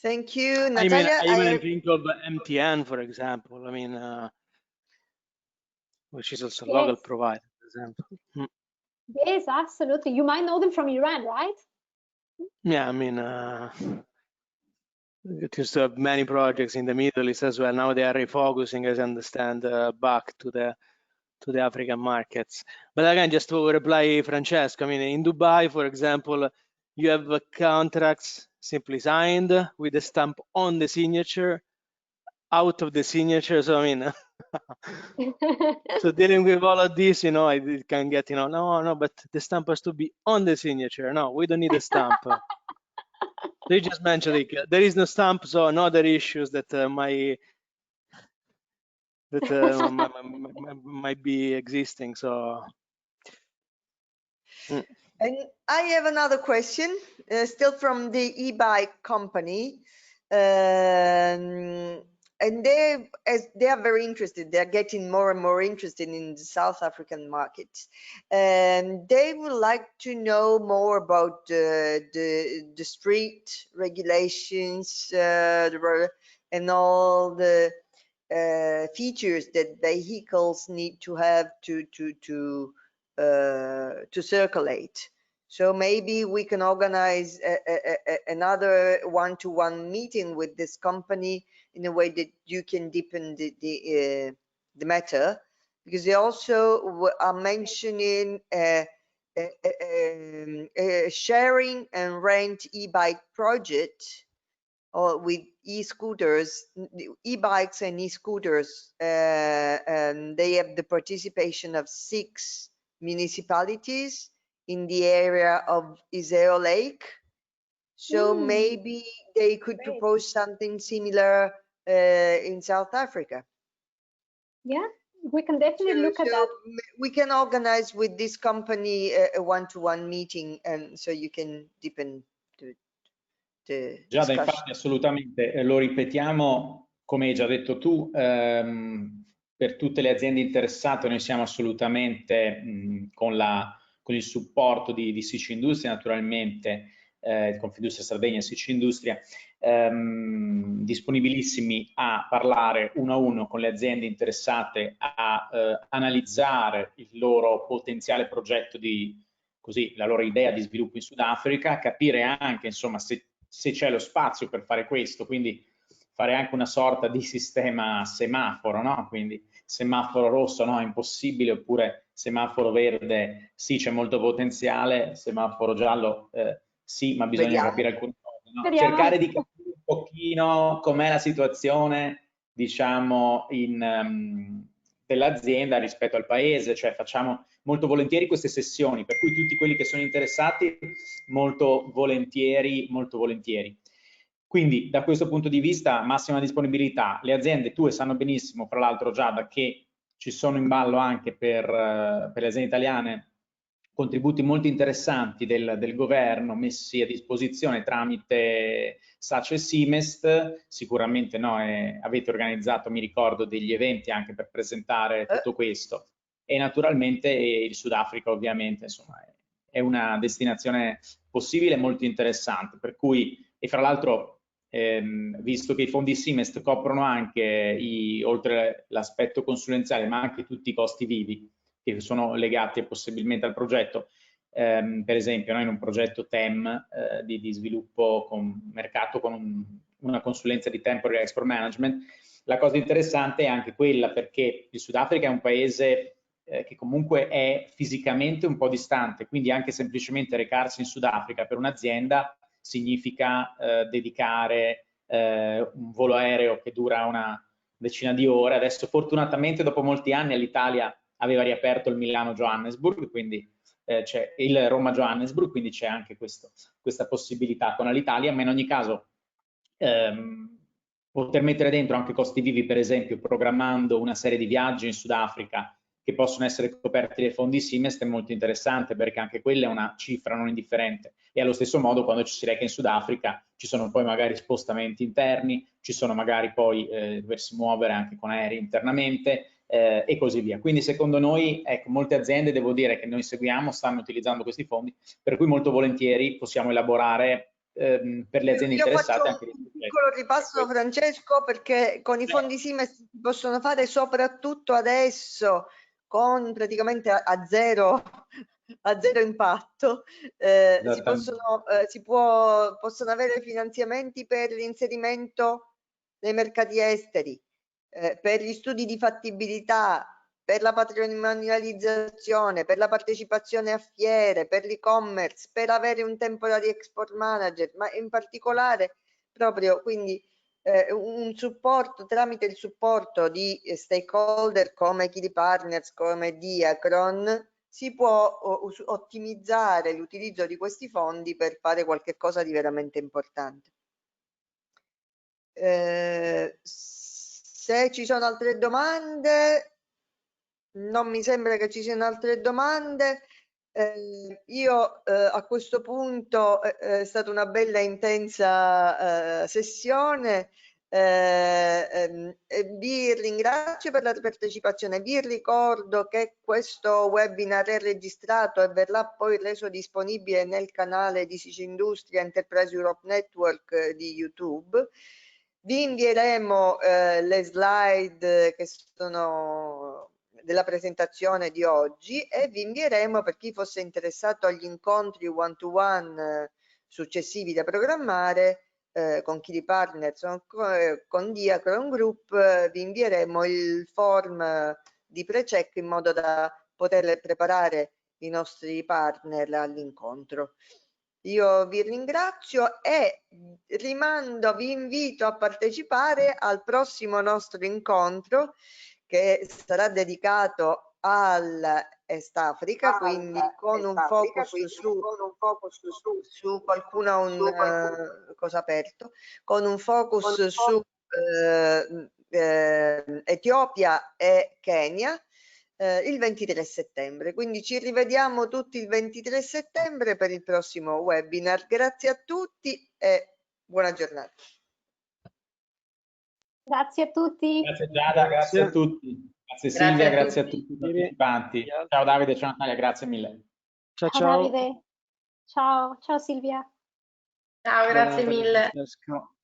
Thank you, Natalia. I even think of MTN, for example. I mean, which is also a local provider, for example. Yes, absolutely. You might know them from Iran, right? Yeah, I mean, it used to have many projects in the Middle East as well. Now they are refocusing, as I understand, back to the African markets. But again, just to reply, Francesco, I mean, in Dubai, for example, you have contracts simply signed with a stamp on the signature, out of the signature. So I mean, so dealing with all of this, you know, I can get, you know, no, but the stamp has to be on the signature. No, we don't need a stamp. They just mentioned like, there is no stamp, so no other issues that might be existing. So. And I have another question, still from the e-bike company. and as they are very interested, they are getting more and more interested in the South African markets, and they would like to know more about the street regulations and all the features that vehicles need to have to circulate. So maybe we can organize another one-to-one meeting with this company in a way that you can deepen the matter, because they also are mentioning sharing and rent e-bike project, or with e-scooters, e-bikes and e-scooters. And they have the participation of 6 municipalities in the area of Iseo Lake. So maybe they could propose something similar in South Africa. Yeah, we can definitely look at that. We can organize with this company a one-to-one meeting, and so you can deepen Giada, infatti assolutamente, lo ripetiamo, come hai già detto tu, per tutte le aziende interessate noi siamo assolutamente con il supporto di Sicindustria, naturalmente, Confindustria Sardegna e Sicindustria, disponibilissimi a parlare uno a uno con le aziende interessate a analizzare il loro potenziale progetto la loro idea di sviluppo in Sudafrica, capire anche, insomma, se c'è lo spazio per fare questo, quindi fare anche una sorta di sistema semaforo, no? Quindi semaforo rosso, no, è impossibile, oppure semaforo verde, sì, c'è molto potenziale, semaforo giallo, sì, ma bisogna capire alcune cose, no? Cercare di capire un pochino com'è la situazione, diciamo, dell'azienda rispetto al paese, cioè facciamo molto volentieri queste sessioni, per cui tutti quelli che sono interessati molto volentieri. Quindi da questo punto di vista massima disponibilità. Le aziende tue sanno benissimo, fra l'altro, Giada, che ci sono in ballo anche per le aziende italiane contributi molto interessanti del governo messi a disposizione tramite SACE e Simest. Sicuramente avete organizzato, mi ricordo, degli eventi anche per presentare tutto questo, e naturalmente il Sudafrica ovviamente, insomma, è una destinazione possibile molto interessante, per cui, e fra l'altro visto che i fondi Simest coprono anche oltre l'aspetto consulenziale ma anche tutti i costi vivi che sono legati possibilmente al progetto, per esempio in un progetto TEM di sviluppo con mercato con una consulenza di temporary export management, la cosa interessante è anche quella, perché il Sudafrica è un paese che comunque è fisicamente un po' distante, quindi anche semplicemente recarsi in Sudafrica per un'azienda significa dedicare un volo aereo che dura una decina di ore. Adesso fortunatamente dopo molti anni all'Italia aveva riaperto il Milano-Johannesburg, quindi c'è il Roma-Johannesburg, quindi c'è anche questa possibilità con l'Italia, ma in ogni caso poter mettere dentro anche costi vivi, per esempio programmando una serie di viaggi in Sudafrica che possono essere coperti dai fondi Simest, è molto interessante, perché anche quella è una cifra non indifferente. E allo stesso modo, quando ci si reca in Sudafrica, ci sono poi magari spostamenti interni, ci sono magari poi doversi muovere anche con aerei internamente, e così via. Quindi secondo noi, ecco, molte aziende, devo dire, che noi seguiamo, stanno utilizzando questi fondi, per cui molto volentieri possiamo elaborare per le aziende interessate anche un piccolo ripasso, Francesco, perché con i fondi Simest si possono fare soprattutto adesso, con praticamente a zero impatto, possono avere finanziamenti per l'inserimento nei mercati esteri, per gli studi di fattibilità, per la patrimonializzazione, per la partecipazione a fiere, per l'e-commerce, per avere un temporary export manager, ma in particolare proprio quindi un supporto, tramite il supporto di stakeholder come Kili Partners, come Diacron, si può ottimizzare l'utilizzo di questi fondi per fare qualche cosa di veramente importante. Se ci sono altre domande, non mi sembra che ci siano altre domande. Io a questo punto è stata una bella intensa sessione. Vi ringrazio per la partecipazione, vi ricordo che questo webinar è registrato e verrà poi reso disponibile nel canale di Sicindustria Enterprise Europe Network di YouTube. Vi invieremo le slide che sono della presentazione di oggi e vi invieremo, per chi fosse interessato agli incontri one-to-one successivi da programmare, con Kili Partners o con Diacron Group, vi invieremo il form di pre-check in modo da poter preparare i nostri partner all'incontro. Io vi ringrazio e vi invito a partecipare al prossimo nostro incontro, che sarà dedicato all'Est Africa, quindi con un focus su qualcuno ha un cosa aperto, con un focus su Etiopia e Kenya, il 23 settembre. Quindi ci rivediamo tutti il 23 settembre per il prossimo webinar. Grazie a tutti e buona giornata. Grazie a tutti. Grazie Giada, grazie a tutti. Grazie Silvia, grazie a tutti i partecipanti. Ciao Davide, ciao Natalia, grazie mille. Ciao, Ciao Davide. Ciao, ciao Silvia. Ciao, grazie mille. Francesco.